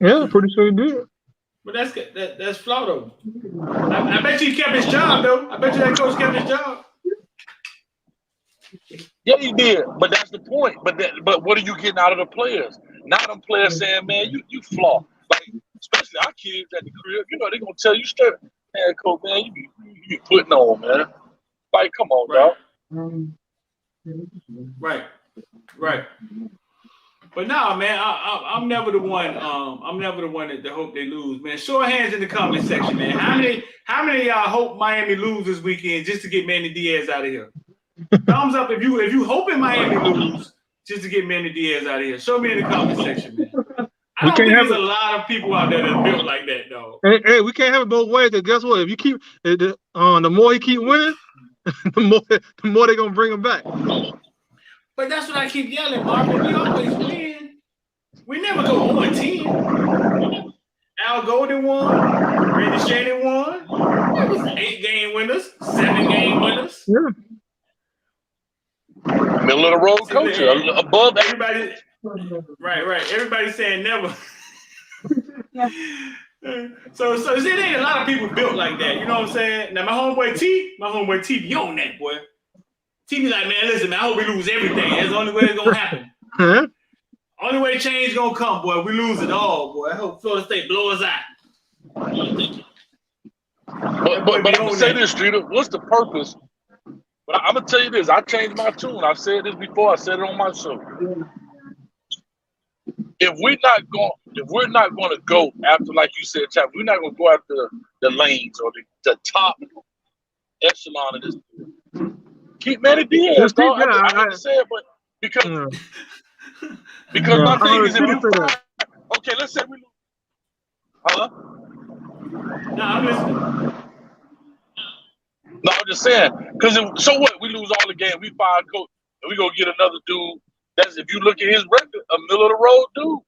Yeah, pretty sure he did. But that's flawed though. I bet you he kept his job though. I bet you that coach kept his job. Yeah, he did. But that's the point. But what are you getting out of the players? Now them players saying, man, you flaw. Like, especially our kids at the crib, you know, they're gonna tell you straight, man, coach, man, you be putting on, man. Like, come on, dog. Right. But nah, man, I'm never the one. I'm never the one that hope they lose, man. Show of hands in the comment section, man. How many of y'all hope Miami lose this weekend just to get Manny Diaz out of here? Thumbs up if you hoping Miami lose just to get Manny Diaz out of here. Show me in the comment section, man. I don't think there's a lot of people out there that's built like that, though. Hey, we can't have it both ways. Cause guess what? If you keep the more he keep winning, the more they're gonna bring him back. But that's what I keep yelling, Marvin. We always win. We never go 0-10. Al Golden won. Randy Shannon won. It was 8-game winners, 7-game winners. Yeah. Middle of the road coach, above everybody. Right. Everybody's saying never. So see, there ain't a lot of people built like that. You know what I'm saying? Now my homeboy T be on that, boy. T be like, man, listen, man, I hope we lose everything. That's the only way it's gonna happen. Huh? Only way change gonna come, boy. We lose it all, boy. I hope Florida State blow us out. But I'm gonna say this, Streeter. What's the purpose? But I'm gonna tell you this. I changed my tune. I've said this before. I said it on my show. If we're not gonna go after, like you said, Chap, we're not gonna go after the lanes or the top echelon of this. Keep Manny Diaz, dog. I hate to say it, but because my thing is, if you find, okay, let's say we lose. Huh? No, I'm listening. No, I'm just saying, because so what? We lose all the game. We fire coach, and we gonna get another dude. That's, if you look at his record, a middle of the road dude.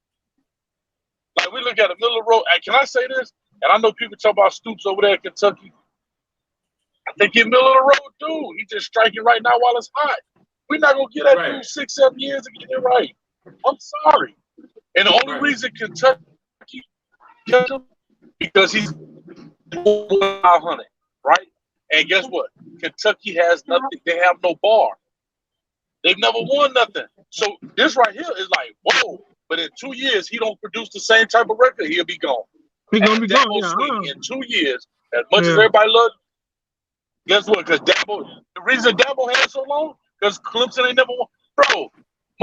Like, we look at a middle of the road. And can I say this? And I know people talk about Stoops over there in Kentucky. I think he's middle of the road dude. He's just striking right now while it's hot. We're not gonna get that dude 6-7 years to get it right. I'm sorry. And the only reason Kentucky kept him, because he's 500, right? And guess what? Kentucky has nothing. They have no bar. They've never won nothing. So this right here is like, whoa. But in 2 years, he don't produce the same type of record, he'll be gone. He's gonna be gone. In 2 years, as much as everybody loves, guess what? Because the reason Dabo had so long, because Clemson ain't never won. Bro,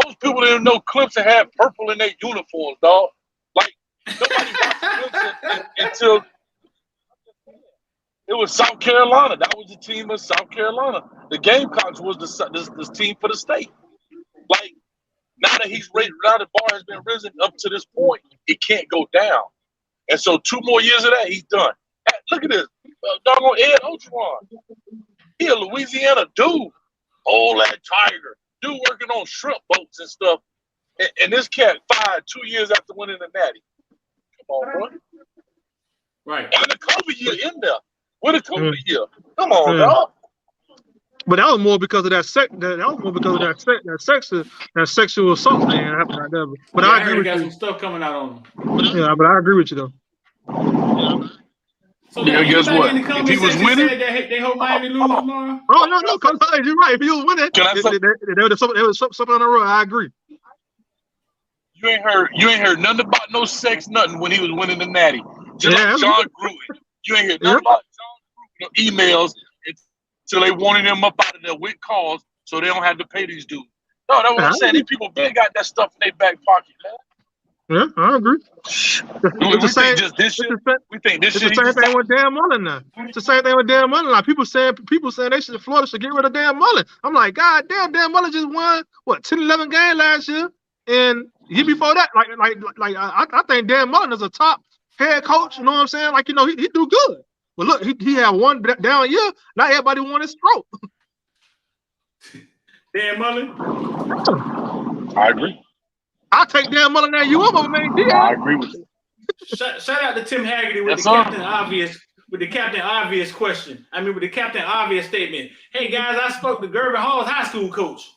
most people didn't know Clemson had purple in their uniforms, dog. Like, nobody watched Clemson until it was South Carolina. That was the team of South Carolina. The Gamecocks was this team for the state. Like, now that now the bar has been risen up to this point, it can't go down. And so 2 more years of that, he's done. Look at this. Doggone Ed Otron. He a Louisiana dude. Old that tiger. Dude working on shrimp boats and stuff. And this cat fired 2 years after winning the Natty. Come on, bro. Right. And the COVID year in there. With a COVID year. Come on, dog. But that was more because of that sexual assault thing happened right there. But I agree with you. Some stuff coming out on him. Yeah, but I agree with you though. So guess what? If he was winning, they hope Miami lose tomorrow. Oh no, you're right. If he was winning, there was something on the road. I agree. You ain't heard nothing about no sex, nothing when he was winning the Natty. Just like John Gruden. You ain't hear nothing about John Gruden emails until they wanted him up out of there with calls so they don't have to pay these dudes. No, that's what I'm saying. These people been got that stuff in their back pocket, man. Yeah, I agree. We think just this year. We think this It's year. the same thing with Dan Mullen now. It's the same thing with Dan Mullen. Like people saying Florida should get rid of Dan Mullen. I'm like, God damn, Dan Mullen just won 10-11 games last year, and year before that, I think Dan Mullen is a top head coach. You know what I'm saying? Like, you know, he do good. But look, he had one down year. Not everybody want his throat. Dan Mullen. I agree. I'll take Dan Mullen at UM over Manny Diaz. I agree with you. Shout out to Tim Haggerty with Yes, the sir. Captain Obvious with the Captain Obvious question. I mean, with the Captain Obvious statement. Hey guys, I spoke to Gervin Hall's high school coach.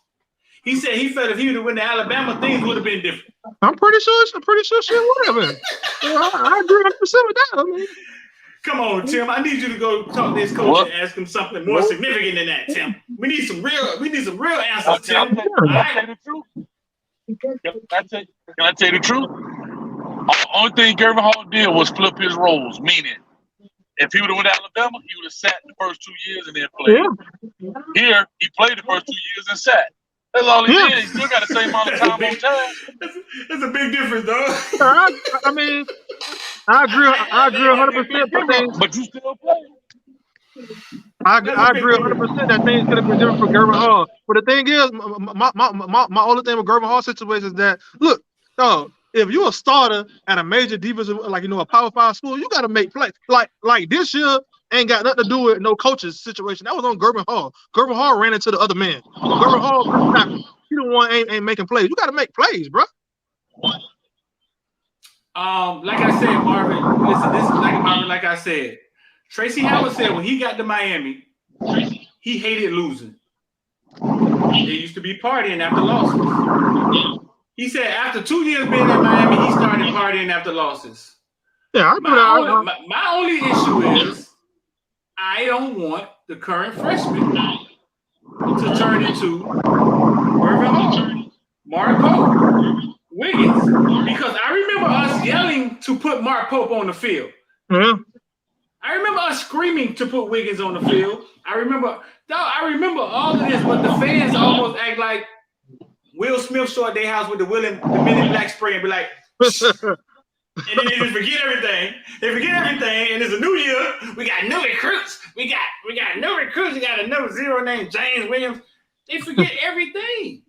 He said he felt if he would have went to Alabama, things would have been different. I'm pretty sure shit would have been. I agree 100% with that. I mean, come on, Tim. I need you to go talk to this coach and ask him something more significant than that, Tim. We need some real answers, Tim. Can I tell you the truth? Can I tell you the truth? The only thing Gervin Hall did was flip his roles, meaning if he would have went to Alabama, he would have sat the first 2 years and then played. Yeah. Here, he played the first 2 years and sat. That's all he did. He still got the same amount of time on time. That's a big difference, dog. I mean, I agree 100%. But you still play. I agree 100% that things could have been different for Gervin Hall. But the thing is, my only thing with Gervin Hall situation is that, look, if you're a starter at a major defensive, like, you know, a Power 5 school, you got to make plays. Like this year ain't got nothing to do with no coach's situation. That was on Gervin Hall. Gervin Hall ran into the other man. Gervin Hall, he the one ain't making plays. You got to make plays, bro. Like I said, Marvin, listen, this is like I said. Tracy Howard said when he got to Miami, he hated losing. They used to be partying after losses. He said after 2 years being in Miami, he started partying after losses. Yeah, my only issue is I don't want the current freshman to turn into Gervin Hall, Mark Pope, Wiggins, because I remember us yelling to put Mark Pope on the field. Yeah. I remember us screaming to put Wiggins on the field. I remember all of this, but the fans almost act like Will Smith saw at their house with the Men in Black spray and be like, and then they just forget everything. They forget everything, and it's a new year. We got new recruits. We got new recruits. We got another zero named James Williams. They forget everything.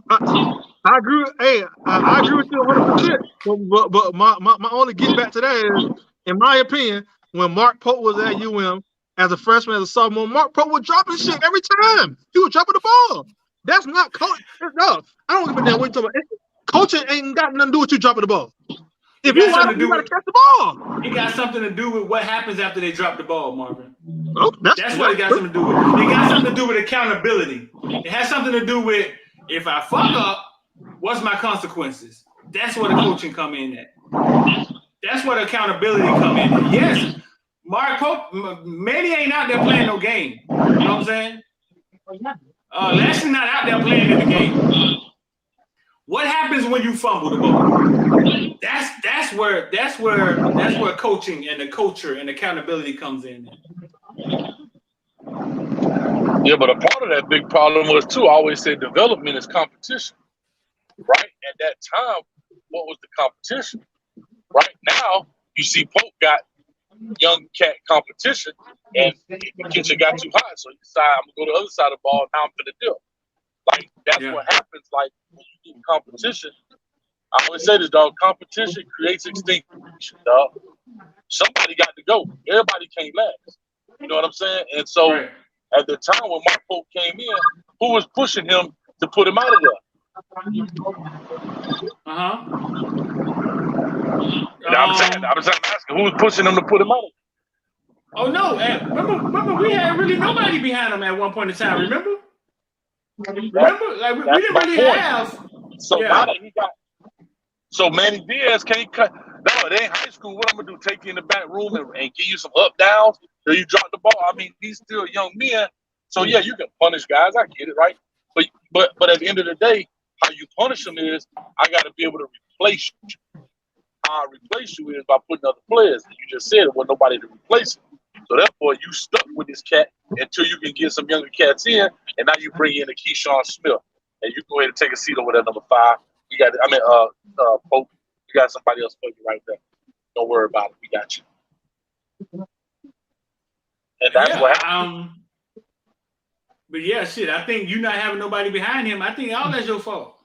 I agree. Hey, I agree with you 100%. But my only get back to that is, in my opinion, when Mark Pope was at UM as a freshman, as a sophomore, Mark Pope was dropping shit every time. He was dropping the ball. That's not coaching. No, I don't give a damn what you're talking about. Coaching ain't got nothing to do with you dropping the ball. If you want to, you got to catch the ball. It got something to do with what happens after they drop the ball, Marvin. Oh, that's what it got something to do with. It got something to do with accountability. It has something to do with if I fuck up, what's my consequences? That's where the coaching come in at. That's where the accountability come in at. Yes, Mark Pope, Manny ain't out there playing no game. You know what I'm saying? Lashley not out there playing in the game. What happens when you fumble the ball? That's where coaching and the culture and accountability comes in. Yeah, but a part of that big problem was too. I always said development is competition, right? At that time, what was the competition? Right now, you see Pope got young cat competition, and the kitchen got too hot, so he decided I'm gonna go to the other side of the ball. Now I'm gonna dip. Like that's what happens. Like when you get competition, I always say this, dog. Competition creates extinction, dog. Somebody got to go. Everybody can't last. You know what I'm saying? And so at the time when Mark Pope came in, who was pushing him to put him out of there? I'm asking who was pushing him to put him out of there? Oh no! Remember, we had really nobody behind him at one point in time. Remember, like we didn't really have. So now that he got, so Manny Diaz can't cut. No, it ain't high school. What I'm gonna do? Take you in the back room and give you some up downs till you drop the ball. I mean, these still young men. So yeah, you can punish guys. I get it, right? But at the end of the day, how you punish them is I got to be able to replace you. How I replace you is by putting other players. You just said it wasn't nobody to replace him. So therefore, you stuck with this cat until you can get some younger cats in, and now you bring in a Keyshawn Smith, and you go ahead and take a seat over there, number 5. We got, Pope. We got somebody else for you right there. Don't worry about it. We got you. And that's what happened. But yeah, shit. I think you not having nobody behind him. I think all that's your fault.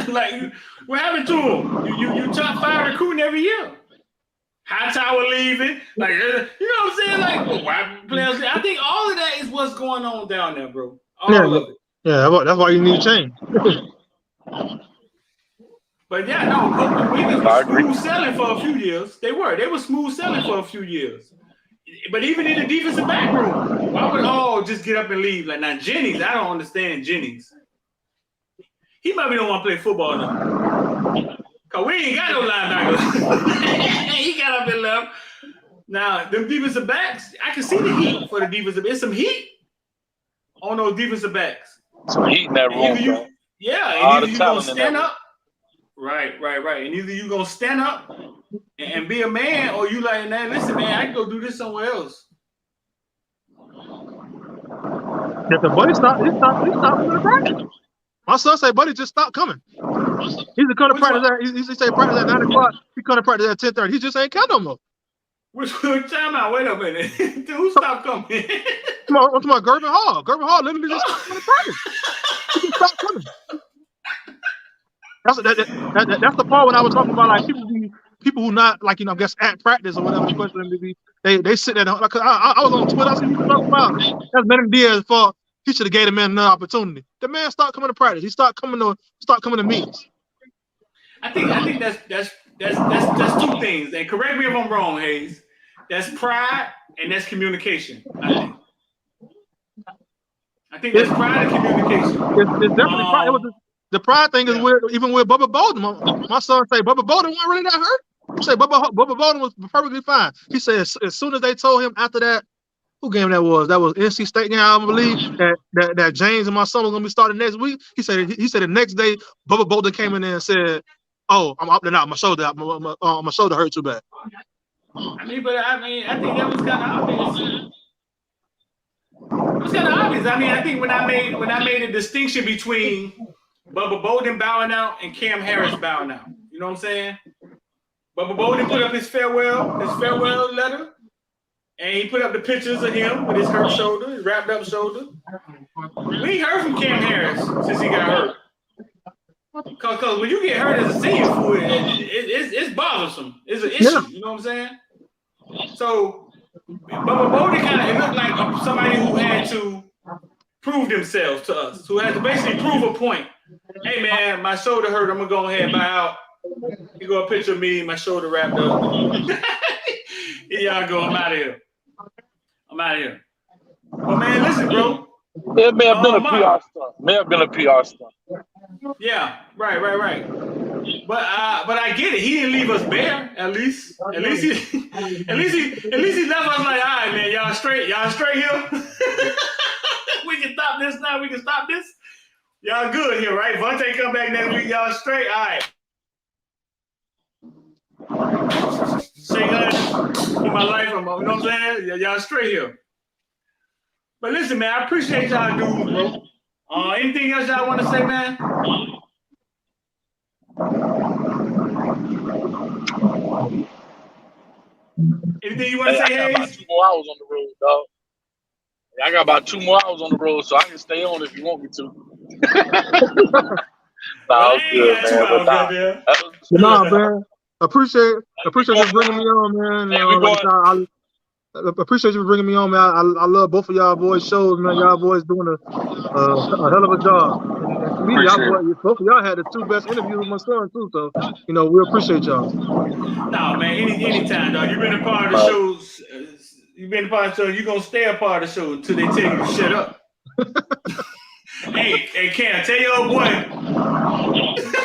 Like, what happened to him? You top 5 recruiting every year. Hightower leaving, like, you know what I'm saying? Like, well, why players? I think all of that is what's going on down there, bro. All of it. Yeah, that's why you need to change. But yeah, no, the Wiggins was smooth selling for a few years. They were smooth selling for a few years. But even in the defensive back room, why would all just get up and leave? Like, now Jennings, I don't understand Jennings. He maybe don't want to play football now. Cause we ain't got no linebackers. He got up and left. Now, them defensive backs, I can see the heat for the defensive. There's some heat on those defensive backs. Some heat in that room, yeah, and either you gonna stand up. Right. And either you gonna stand up and be a man, or you like, man, listen, man, I can go do this somewhere else. If the buddy stopped coming to practice. My son say, buddy, just stop coming. He's a come to practice he say practice at 9 o'clock. He come to practice at 10:30. He just ain't come no more. Which time out? Wait a minute. Dude, who stopped coming? I'm talking about Gervin Hall. Gervin Hall literally just stopped coming to practice. He just stopped coming. That's the part when I was talking about, like, people who not, like, I guess at practice or whatever, they sit there. Like, I was on Twitter. I see people talking about that's Manny Diaz's fault. He should have gave the man another opportunity. The man stopped coming to practice. He stopped coming to meetings. I think that's two things. And correct me if I'm wrong, Hayes. That's pride and that's communication. I think that's pride and communication. It's definitely pride. The pride thing is even with Bubba Bolden. My son say Bubba Bolden wasn't really that hurt. He said Bubba Bolden was perfectly fine. He said as soon as they told him after that, who game that was NC State game, I believe, that James and my son was gonna be starting next week. He said the next day Bubba Bolden came in there and said, "Oh, I'm opting out. My shoulder hurt too bad." I think that was kind of obvious. It's kind of obvious. I think when I made a distinction between Bubba Bolden bowing out and Cam Harris bowing out, you know what I'm saying? Bubba Bolden put up his farewell letter. And he put up the pictures of him with his hurt shoulder, his wrapped up shoulder. We ain't heard from Cam Harris since he got hurt. Because when you get hurt as a senior, it's bothersome. It's an issue. You know what I'm saying? So, Bubba Bolden it looked like somebody who had to prove themselves to us, who had to basically prove a point. Hey, man, my shoulder hurt. I'm going to go ahead and buy out. You go a picture of me, my shoulder wrapped up. Here y'all go. I'm out of here. But man, listen, bro. It may have been a PR stunt. Yeah, right. But I get it. He didn't leave us bare. At least he left us like, all right, man, y'all straight here. We can stop this now. We can stop this. Y'all good here, right? Vontae come back next week. Y'all straight. All right. Shake hands in my life. You know what I'm saying? Y'all straight here. But listen, man, I appreciate y'all dudes, bro. Anything else y'all want to say, man? Anything you want to say, Hayes? I got about 2 more hours on the road, dog. I got about 2 more hours on the road, so I can stay on if you want me to. Man. Appreciate you bringing me on, man. I appreciate you bringing me on, man. I love both of y'all boys' shows, man. Y'all boys doing a hell of a job. And to me, both of y'all had the 2 best interviews with my son too. So we appreciate y'all. No, man. Anytime, dog. You've been a part of the shows. You've been a part of the show. You're gonna stay a part of the show until they tell you to shut up. Hey, Cam, tell your old boy.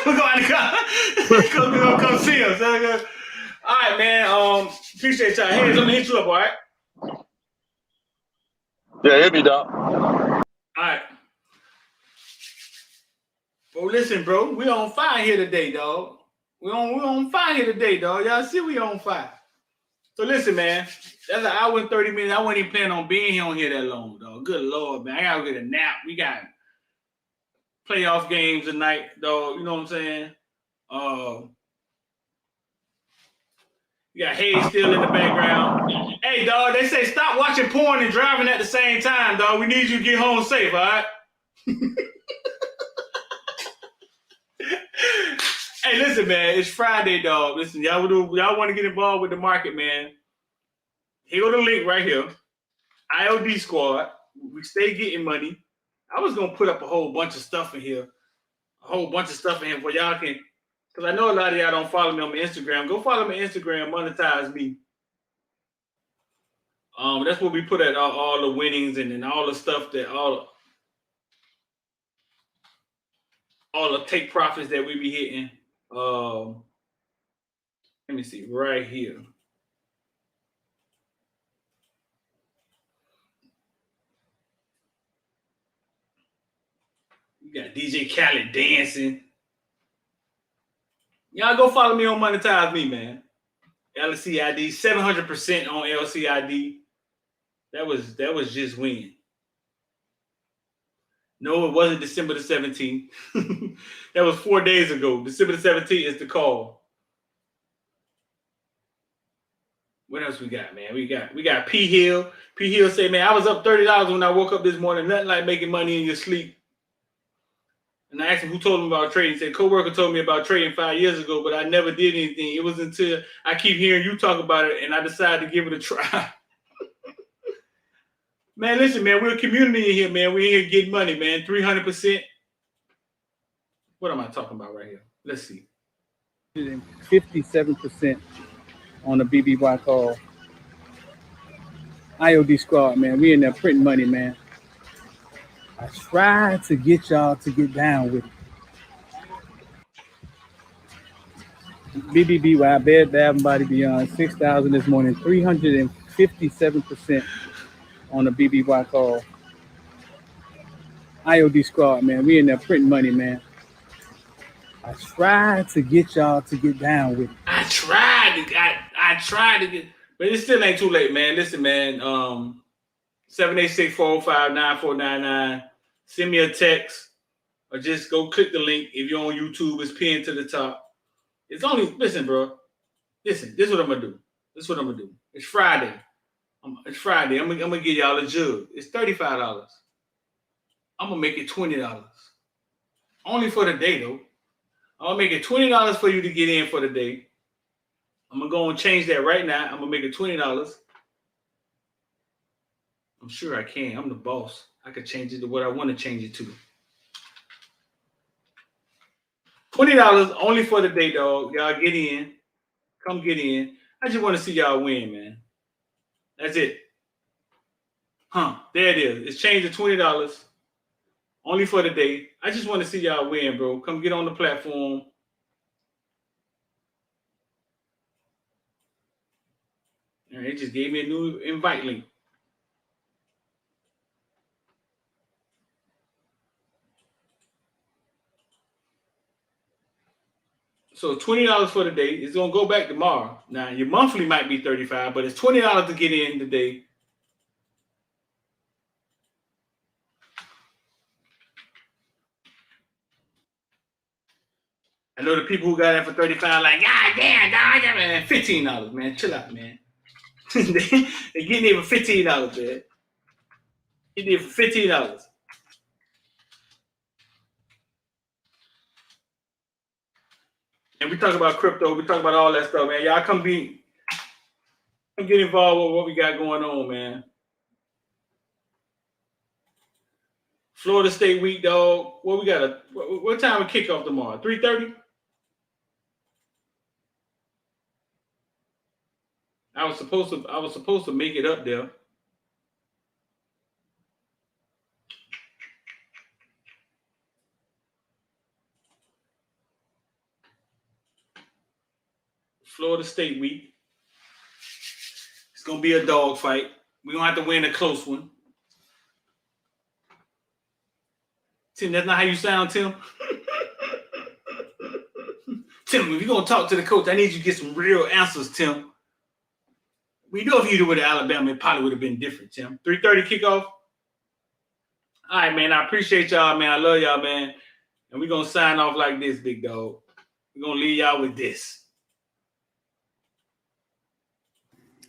We're gonna come see us. All right, man. Appreciate y'all. Hey, I'm gonna hit you up, all right? Yeah, hit me, dog. All right. Well, listen, bro. We on fire here today, dog. We on fire here today, dog. Y'all see we on fire. So listen, man. That's an hour and 30 minutes. I wasn't even planning on being here that long, dog. Good Lord, man. I gotta get a nap. We got playoff games tonight, though. You know what I'm saying? You got Hayes still in the background. Hey, dog, they say stop watching porn and driving at the same time, dog. We need you to get home safe, all right? Hey, listen, man. It's Friday, dog. Listen, y'all want to get involved with the market, man. Here go the link right here. IOD Squad. We stay getting money. I was going to put up a whole bunch of stuff in here. Where y'all can, because I know a lot of y'all don't follow me on my Instagram. Go follow me on Instagram, monetize me. That's where we put at all the winnings and then all the stuff that all the take profits that we be hitting. Let me see right here. You got DJ Khaled dancing. Y'all go follow me on Monetize Me, man. LCID, 700% on LCID. That was just win. No, it wasn't December the 17th. That was 4 days ago. December the 17th is the call. What else we got, man? We got P Hill. P Hill say, man, I was up $30 when I woke up this morning. Nothing like making money in your sleep. And I asked him who told him about trading. He said, coworker told me about trading 5 years ago, but I never did anything. It was until I keep hearing you talk about it and I decided to give it a try. Man, listen, man, we're a community in here, man. We're here getting money, man. 300%. What am I talking about right here? Let's see. 57% on the BBY call. IOD Squad, man. We in there printing money, man. I tried to get y'all to get down with it. BBBY, Bed Bath & Body Beyond, 6,000 this morning, 357% on the BBY call. IOD Squad, man. We in there printing money, man. I tried to get y'all to get down with it. I tried to get, but it still ain't too late, man. Listen, man. 786-405-9499. Send me a text or just go click the link. If you're on YouTube, it's pinned to the top. It's only, listen, bro. Listen, this is what I'm gonna do. It's Friday. It's Friday. I'm gonna give y'all a jug. It's $35. I'm gonna make it $20. Only for the day, though. I'm gonna make it $20 for you to get in for the day. I'm gonna go and change that right now. I'm gonna make it $20. I'm sure I can. I'm the boss. I could change it to what I want to change it to. $20 only for the day, dog. Y'all get in. Come get in. I just want to see y'all win, man. That's it. There it is. It's changed to $20. Only for the day. I just want to see y'all win, bro. Come get on the platform. All right, it just gave me a new invite link. So $20 for the day. It's gonna go back tomorrow. Now your monthly might be $35, but it's $20 to get in today. I know the people who got in for $35 like, God damn, dog, man, $15, man. Chill out, man. They getting in for $15, man. Getting in for $15. And we talk about crypto. We talk about all that stuff, man. Y'all come get involved with what we got going on, man. Florida State week, dog. What time we kick off tomorrow? 3:30? I was supposed to make it up there. Florida State week. It's gonna be a dog fight. We're gonna have to win a close one. Tim, that's not how you sound, Tim. Tim, if you're gonna talk to the coach, I need you to get some real answers, Tim. We know if you were to Alabama, it probably would have been different, Tim. 3:30 kickoff. All right, man. I appreciate y'all, man. I love y'all, man. And we're going to sign off like this, big dog. We're going to leave y'all with this.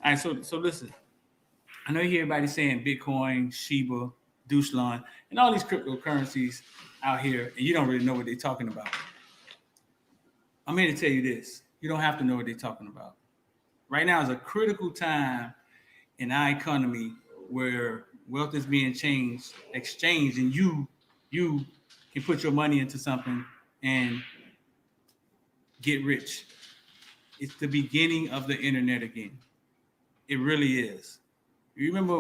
All right, so listen. I know you hear everybody saying Bitcoin, Shiba, Dogecoin, and all these cryptocurrencies out here, and you don't really know what they're talking about. I'm here to tell you this. You don't have to know what they're talking about. Right now is a critical time in our economy where wealth is being exchanged, and you can put your money into something and get rich. It's the beginning of the internet again. It really is. You remember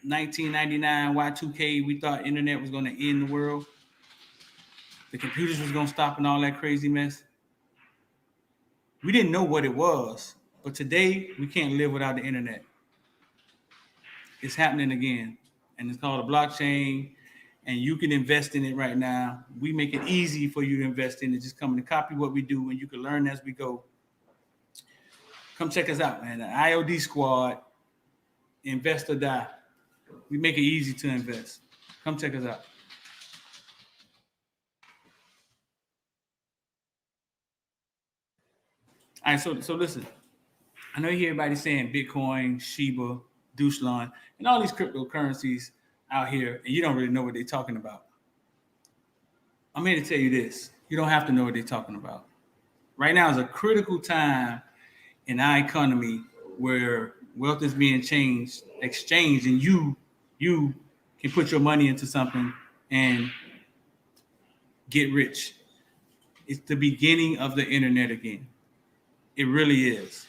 1999 Y2K? We thought internet was going to end the world. The computers was going to stop and all that crazy mess. We didn't know what it was, but today we can't live without the internet. It's happening again, and it's called a blockchain, and you can invest in it right now. We make it easy for you to invest in it. Just come and copy what we do, and you can learn as we go. Come check us out, man. The IOD Squad, Invest or Die. We make it easy to invest. Come check us out. All right, so listen. I know you hear everybody saying Bitcoin, Shiba, Dogecoin, and all these cryptocurrencies out here, and you don't really know what they're talking about. I'm here to tell you this. You don't have to know what they're talking about. Right now is a critical time in our economy where wealth is being exchanged, and you can put your money into something and get rich. It's the beginning of the internet again. It really is.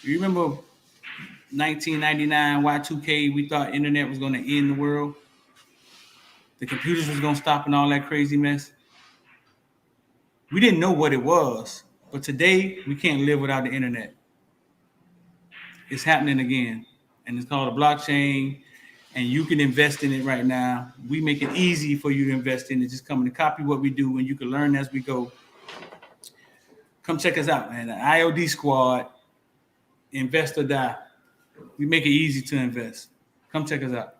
You remember 1999 Y2K? We thought internet was going to end the world. The computers was going to stop and all that crazy mess. We didn't know what it was, but today we can't live without the internet. It's happening again, and it's called a blockchain, and you can invest in it right now. We make it easy for you to invest in it. Just come and copy what we do, and you can learn as we go. Come check us out, man. The IOD Squad, Invest or Die. We make it easy to invest. Come check us out.